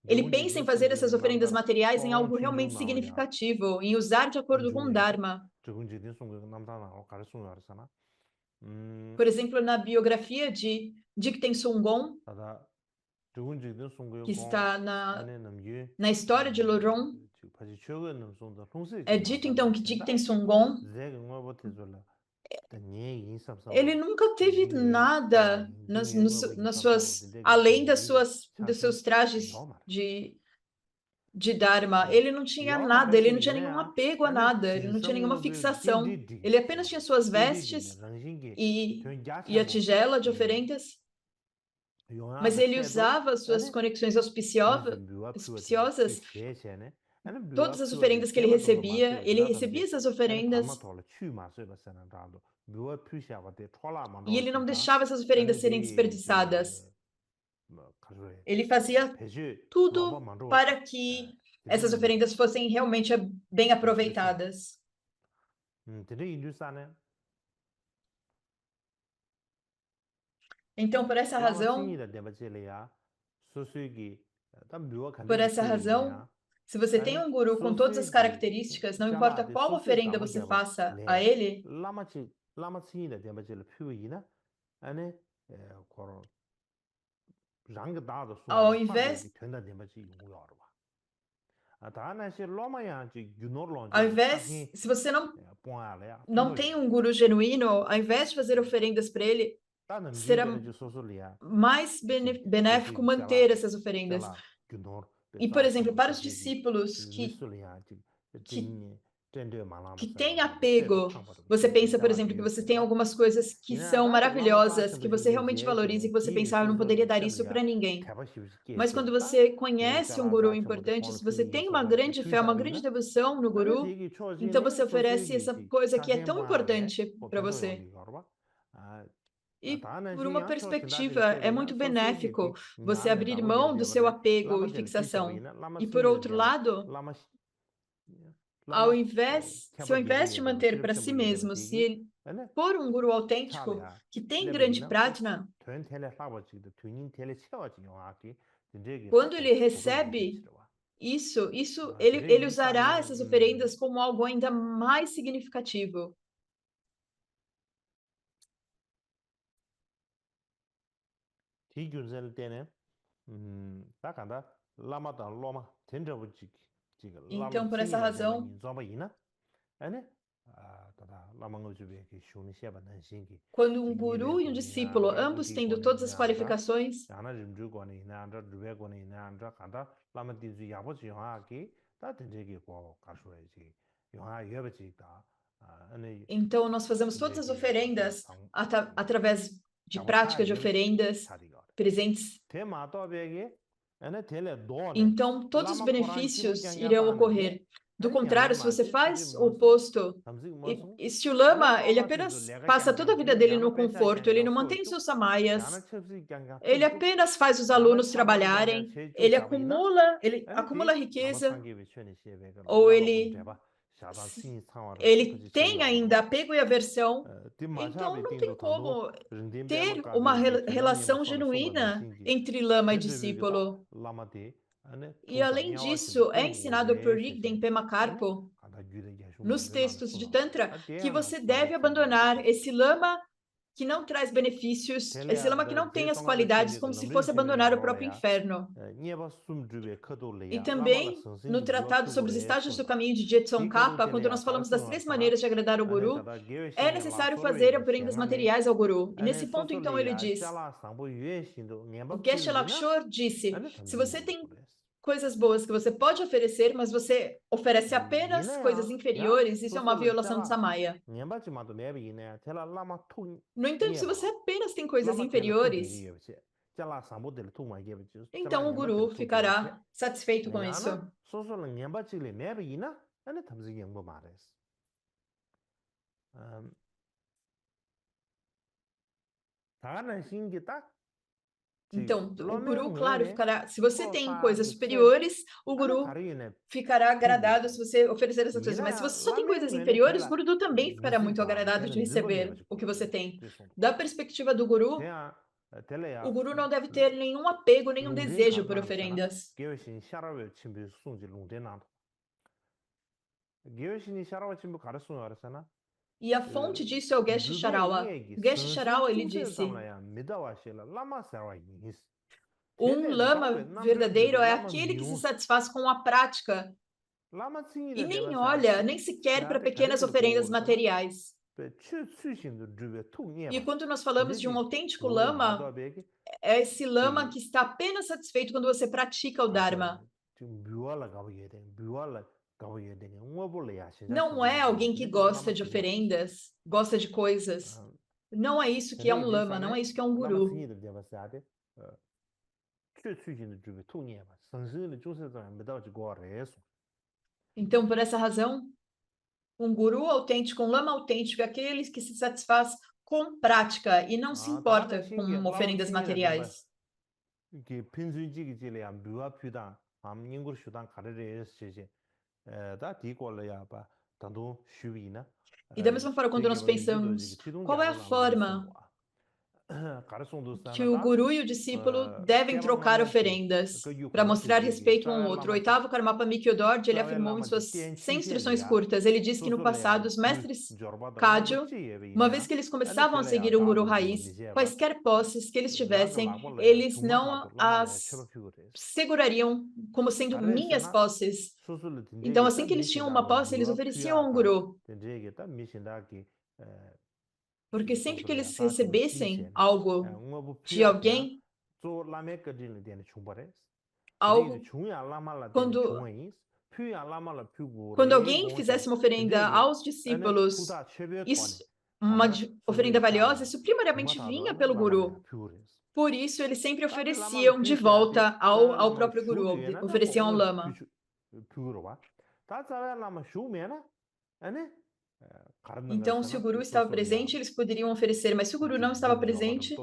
Ele pensa em fazer essas oferendas materiais em algo realmente significativo, em usar de acordo com o Dharma. Por exemplo, na biografia de Jigten Sunggon, que está na história de Loron. É dito então que Jigten Sunggon, ele nunca teve nada além dos seus trajes de Dharma. Ele não tinha nada, ele não tinha nenhum apego a nada, ele não tinha nenhuma fixação. Ele apenas tinha suas vestes e a tigela de oferendas, mas ele usava suas conexões auspiciosas. Todas as oferendas que ele recebia essas oferendas e ele não deixava essas oferendas serem desperdiçadas. Ele fazia tudo para que essas oferendas fossem realmente bem aproveitadas. Então, por essa razão, se você tem um guru com todas as características, não importa qual oferenda você faça a ele, ao invés se você não tem um guru genuíno, ao invés de fazer oferendas para ele, será mais benéfico manter essas oferendas. E, por exemplo, para os discípulos que têm apego, você pensa, por exemplo, que você tem algumas coisas que são maravilhosas, que você realmente valoriza e que você pensa, eu não poderia dar isso para ninguém. Mas quando você conhece um guru importante, se você tem uma grande fé, uma grande devoção no guru, então você oferece essa coisa que é tão importante para você. E por uma perspectiva, é muito benéfico você abrir mão do seu apego e fixação. E por outro lado, ao invés de manter para si mesmo, se ele for um guru autêntico que tem grande pratna, quando ele recebe isso ele usará essas oferendas como algo ainda mais significativo. Então, por essa razão, quando um guru e um discípulo, ambos tendo todas as qualificações, então nós fazemos todas as oferendas através de prática de oferendas, presentes. Então, todos os benefícios irão ocorrer. Do contrário, se você faz o oposto, e se o lama, ele apenas passa toda a vida dele no conforto, ele não mantém seus samayas, ele apenas faz os alunos trabalharem, ele acumula riqueza, ou ele tem ainda apego e aversão, então não tem como ter uma relação genuína entre lama e discípulo. E além disso, é ensinado por Rigden Pema Karpo, nos textos de Tantra, que você deve abandonar esse lama que não traz benefícios, esse lama que não tem as qualidades, como se fosse abandonar o próprio inferno. E também, no Tratado sobre os Estágios do Caminho de Jetson Kappa, quando nós falamos das 3 maneiras de agradar o Guru, é necessário fazer oferendas materiais ao Guru. E nesse ponto, então, ele diz, o Geshe Lakshor disse, se você tem coisas boas que você pode oferecer, mas você oferece apenas coisas inferiores, isso é uma violação de Samaya. No entanto, se você apenas tem coisas inferiores, então o Guru ficará satisfeito com isso. Então, o Guru, claro, ficará... Se você tem coisas superiores, o Guru ficará agradado se você oferecer essas coisas. Mas se você só tem coisas inferiores, o Guru também ficará muito agradado de receber o que você tem. Da perspectiva do Guru, o Guru não deve ter nenhum apego, nenhum desejo por oferendas. E a fonte disso é o Geshe Sharawa. O Geshe Sharawa, ele disse... Um lama verdadeiro é aquele que se satisfaz com a prática e nem olha, nem sequer para pequenas oferendas materiais. E quando nós falamos de um autêntico lama, é esse lama que está apenas satisfeito quando você pratica o Dharma. Não é alguém que gosta de oferendas, gosta de coisas. Não é isso que é um lama, não é isso que é um guru. Então, por essa razão, um guru autêntico, um lama autêntico, é aquele que se satisfaz com prática e não se importa com oferendas materiais. E da mesma forma, quando nós pensamos qual é a forma que o guru e o discípulo devem trocar oferendas para mostrar respeito um ao outro. O oitavo Karmapa Mykhyodorje, ele afirmou em suas 100 instruções curtas, ele diz que no passado os mestres Kagyu, uma vez que eles começavam a seguir um guru raiz, quaisquer posses que eles tivessem, eles não as segurariam como sendo minhas posses. Então, assim que eles tinham uma posse, eles ofereciam a um guru. Porque sempre que eles recebessem algo de alguém, quando alguém fizesse uma oferenda aos discípulos, uma oferenda valiosa, isso primariamente vinha pelo guru. Por isso, eles sempre ofereciam de volta ao próprio guru, ofereciam ao lama. Então, se o guru estava presente, eles poderiam oferecer, mas se o guru não estava presente,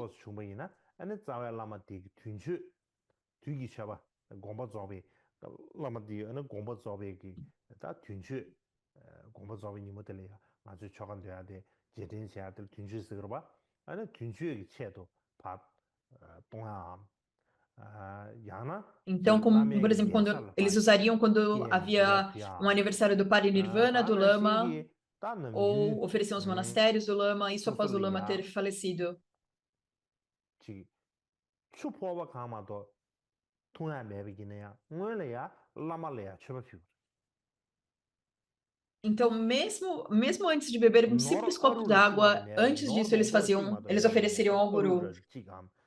então, como, por exemplo, quando eles usariam quando havia um aniversário do Parinirvana do Lama, ou ofereciam os monastérios do Lama, isso após o Lama ter falecido. Então, mesmo antes de beber um simples copo d'água, antes disso eles ofereceriam ao guru.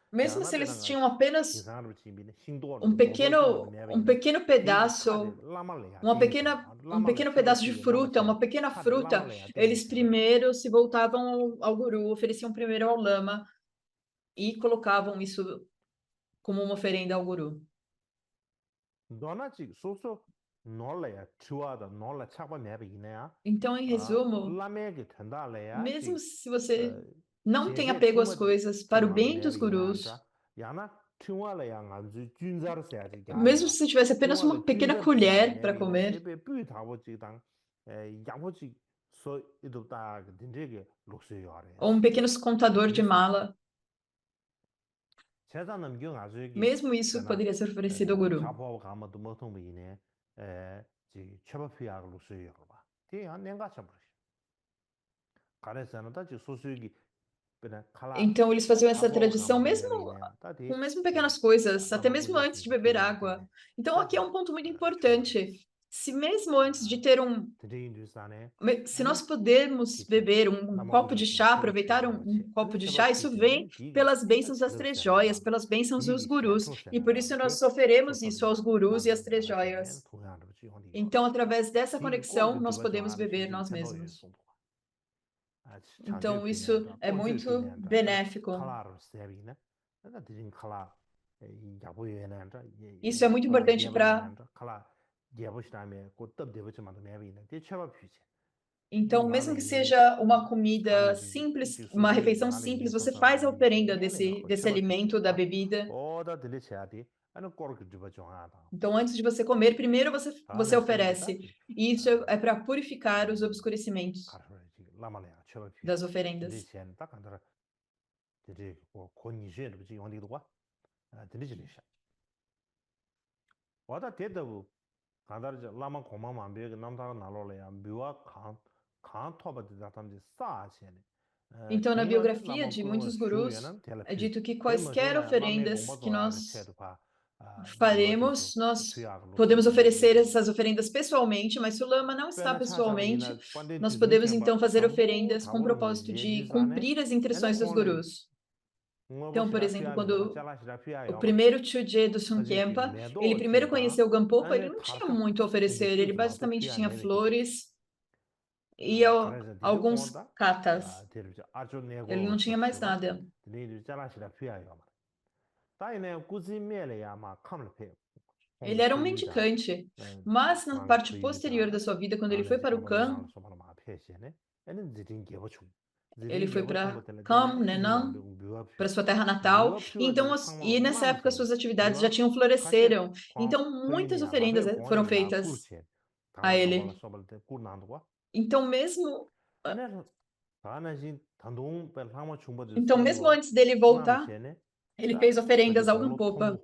Mesmo se eles tinham apenas um pequeno pedaço, um pequeno pedaço de fruta, uma pequena fruta, eles primeiro se voltavam ao guru, ofereciam primeiro ao lama e colocavam isso como uma oferenda ao guru. Então, em resumo, mesmo se você não tem apego às coisas, para o bem dos gurus, mesmo se você tivesse apenas uma pequena colher para comer, ou um pequeno contador de mala, mesmo isso poderia ser oferecido ao guru. Então, eles faziam essa tradição mesmo pequenas coisas, até mesmo antes de beber água. Então, aqui é um ponto muito importante. Se mesmo antes de ter se nós podemos beber um copo de chá, aproveitar um copo de chá, isso vem pelas bênçãos das três joias, pelas bênçãos dos gurus, e por isso nós oferecemos isso aos gurus e às três joias. Então, através dessa conexão, nós podemos beber nós mesmos. Então, isso é muito benéfico. Isso é muito importante para... Então, mesmo que seja uma comida simples, uma refeição simples, você faz a oferenda desse alimento, da bebida. Então, antes de você comer, primeiro você oferece. E isso é para purificar os obscurecimentos das oferendas. Então, na biografia de muitos gurus, é dito que quaisquer oferendas que nós faremos, nós podemos oferecer essas oferendas pessoalmente, mas se o lama não está pessoalmente, nós podemos então fazer oferendas com o propósito de cumprir as instruções dos gurus. Então, por exemplo, quando o primeiro Chuje do Sungkyempa, ele primeiro conheceu o Gampopa, ele não tinha muito a oferecer, ele basicamente tinha flores e alguns katas. Ele não tinha mais nada. Ele era um mendicante, mas na parte posterior da sua vida, quando ele foi para o Kham, ele foi para Kham, Nenam, para sua terra natal, então, e nessa época suas atividades já tinham floresceram, então muitas oferendas foram feitas a ele. Então mesmo antes dele voltar, ele fez oferendas ao Gampopa.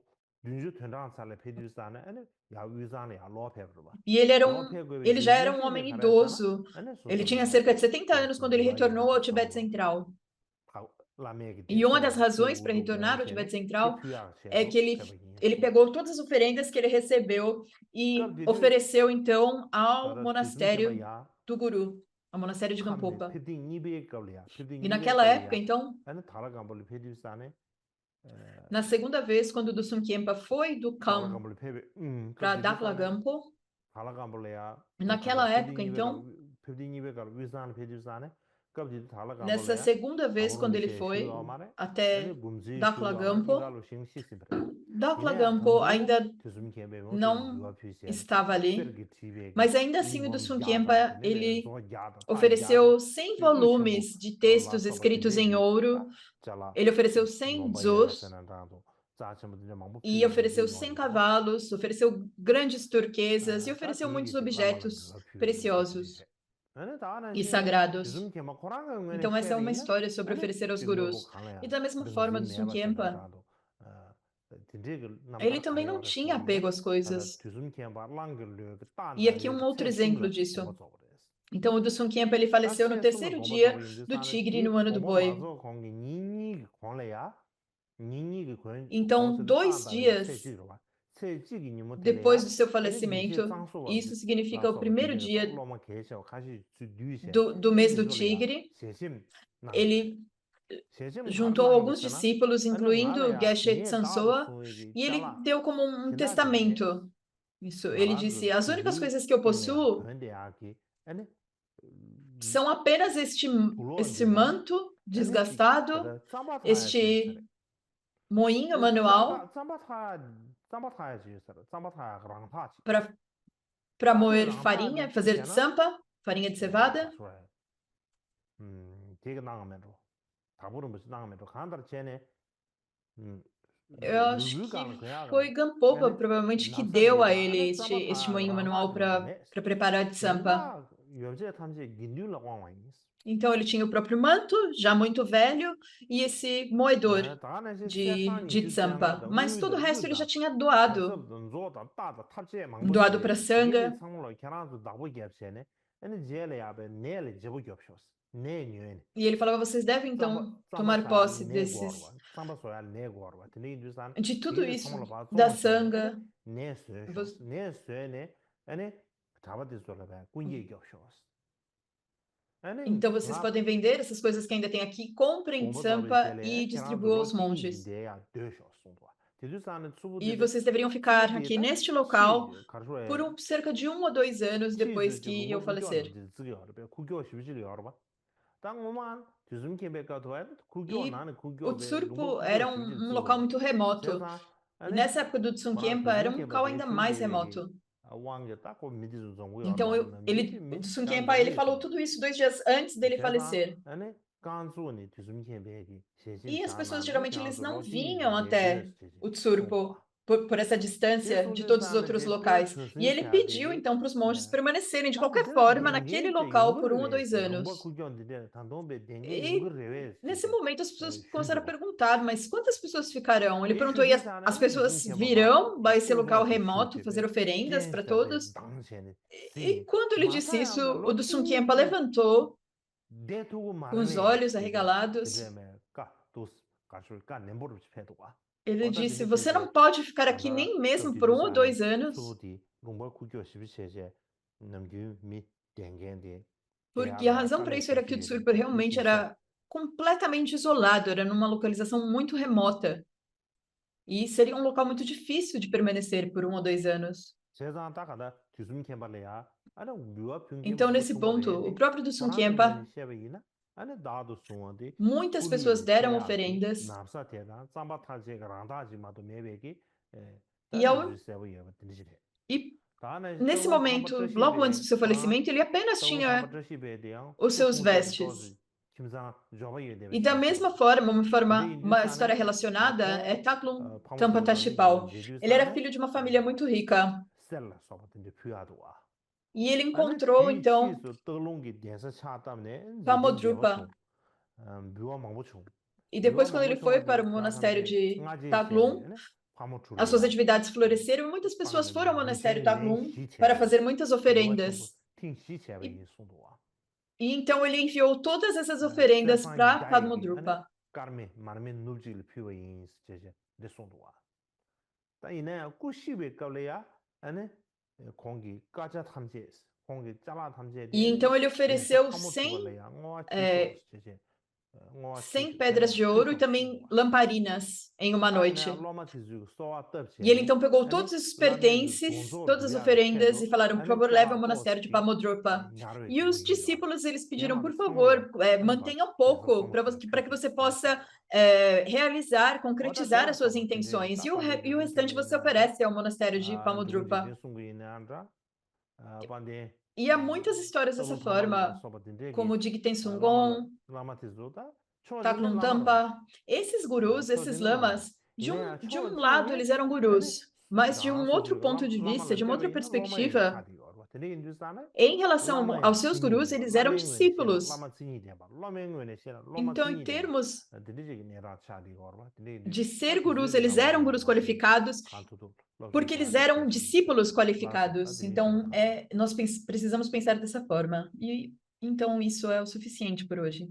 E ele já era um homem idoso. Ele tinha cerca de 70 anos quando ele retornou ao Tibete Central. E uma das razões para retornar ao Tibete Central é que ele pegou todas as oferendas que ele recebeu e ofereceu, então, ao monastério do Guru, ao monastério de Gampopa. E naquela época, então, na segunda vez, quando o Dusum Khyentse foi do Kham para Dakla Gampo, naquela época, então, nessa segunda vez, quando ele foi até Dakla Gampo, Dakla Gampo ainda não estava ali, mas ainda assim o Dusum Khyentse, ele ofereceu 100 volumes de textos escritos em ouro, ele ofereceu 100 dzos, e ofereceu 100 cavalos, ofereceu grandes turquesas e ofereceu muitos objetos preciosos e sagrados. Então essa é uma história sobre oferecer aos gurus. E da mesma forma, do Dusum Khyentse, ele também não tinha apego às coisas. E aqui um outro exemplo disso. Então o Dusum Khyentse, ele faleceu no terceiro dia do tigre no ano do boi. Então, 2 dias depois do seu falecimento, isso significa o primeiro dia do mês do tigre, ele juntou alguns discípulos, incluindo Geshe Tsansoa, e ele deu como um testamento. Isso, ele disse: as únicas coisas que eu possuo são apenas este manto desgastado, este moinho manual para moer farinha, fazer tsampa, farinha de cevada. Eu acho que foi Gampopa, provavelmente, que deu a ele este moinho manual para preparar tsampa. Então ele tinha o próprio manto, já muito velho, e esse moedor de tsampa. Mas todo o resto ele já tinha doado para Sangha. E ele falava: vocês devem então tomar posse de tudo isso, da Sangha. Então vocês podem vender essas coisas que ainda tem aqui, comprem tsampa e distribuam aos monges. E vocês deveriam ficar aqui neste local por cerca de 1 ou 2 anos depois que eu falecer. E o Tsurpo era um local muito remoto. E nessa época do Dusum Khyentse era um local ainda mais remoto. Então o Dusum Khyentse, ele falou tudo isso 2 dias antes dele falecer. E as pessoas geralmente eles não vinham até o Tsurpo por essa distância de todos os outros locais. E ele pediu então para os monges permanecerem de qualquer forma naquele local por 1 ou 2 anos. E nesse momento as pessoas começaram a perguntar: mas quantas pessoas ficarão? Ele perguntou: e as pessoas virão a esse local remoto fazer oferendas para todos? E quando ele disse isso, o Dusum Khyentse levantou com os olhos arregalados, ele disse, você não pode ficar aqui nem mesmo por 1 ou 2 anos, porque a razão para isso era que o Tsurpa realmente era completamente isolado, era numa localização muito remota. E seria um local muito difícil de permanecer por 1 ou 2 anos. Então, nesse ponto, o próprio Dusun Khenpa, muitas pessoas deram oferendas, e nesse momento, logo antes do seu falecimento, ele apenas tinha os seus vestes. E da mesma forma, uma história relacionada é Taklung Tampa Tashipal. Ele era filho de uma família muito rica. E ele encontrou, então, Pamodrupa. E depois, quando ele foi para o monastério de Taklung, as suas atividades floresceram e muitas pessoas foram ao monastério Taklung para fazer muitas oferendas. E então ele enviou todas essas oferendas para Padmodrupa. E então ele ofereceu 100 pedras de ouro e também lamparinas em uma noite. E ele então pegou todos esses pertences, todas as oferendas e falaram, por favor, leve ao monastério de Pamodrupa. E os discípulos, eles pediram, por favor, mantenha um pouco para que você possa realizar, concretizar as suas intenções. E o restante você oferece ao monastério de Pamodrupa. E há muitas histórias dessa forma, como Jigten Sunggon, Taklung Tampa. Esses gurus, esses lamas, de um lado eles eram gurus, mas de um outro ponto de vista, de uma outra perspectiva, em relação aos seus gurus, eles eram discípulos. Então, em termos de ser gurus, eles eram gurus qualificados porque eles eram discípulos qualificados. Então, nós precisamos pensar dessa forma. E então isso é o suficiente por hoje.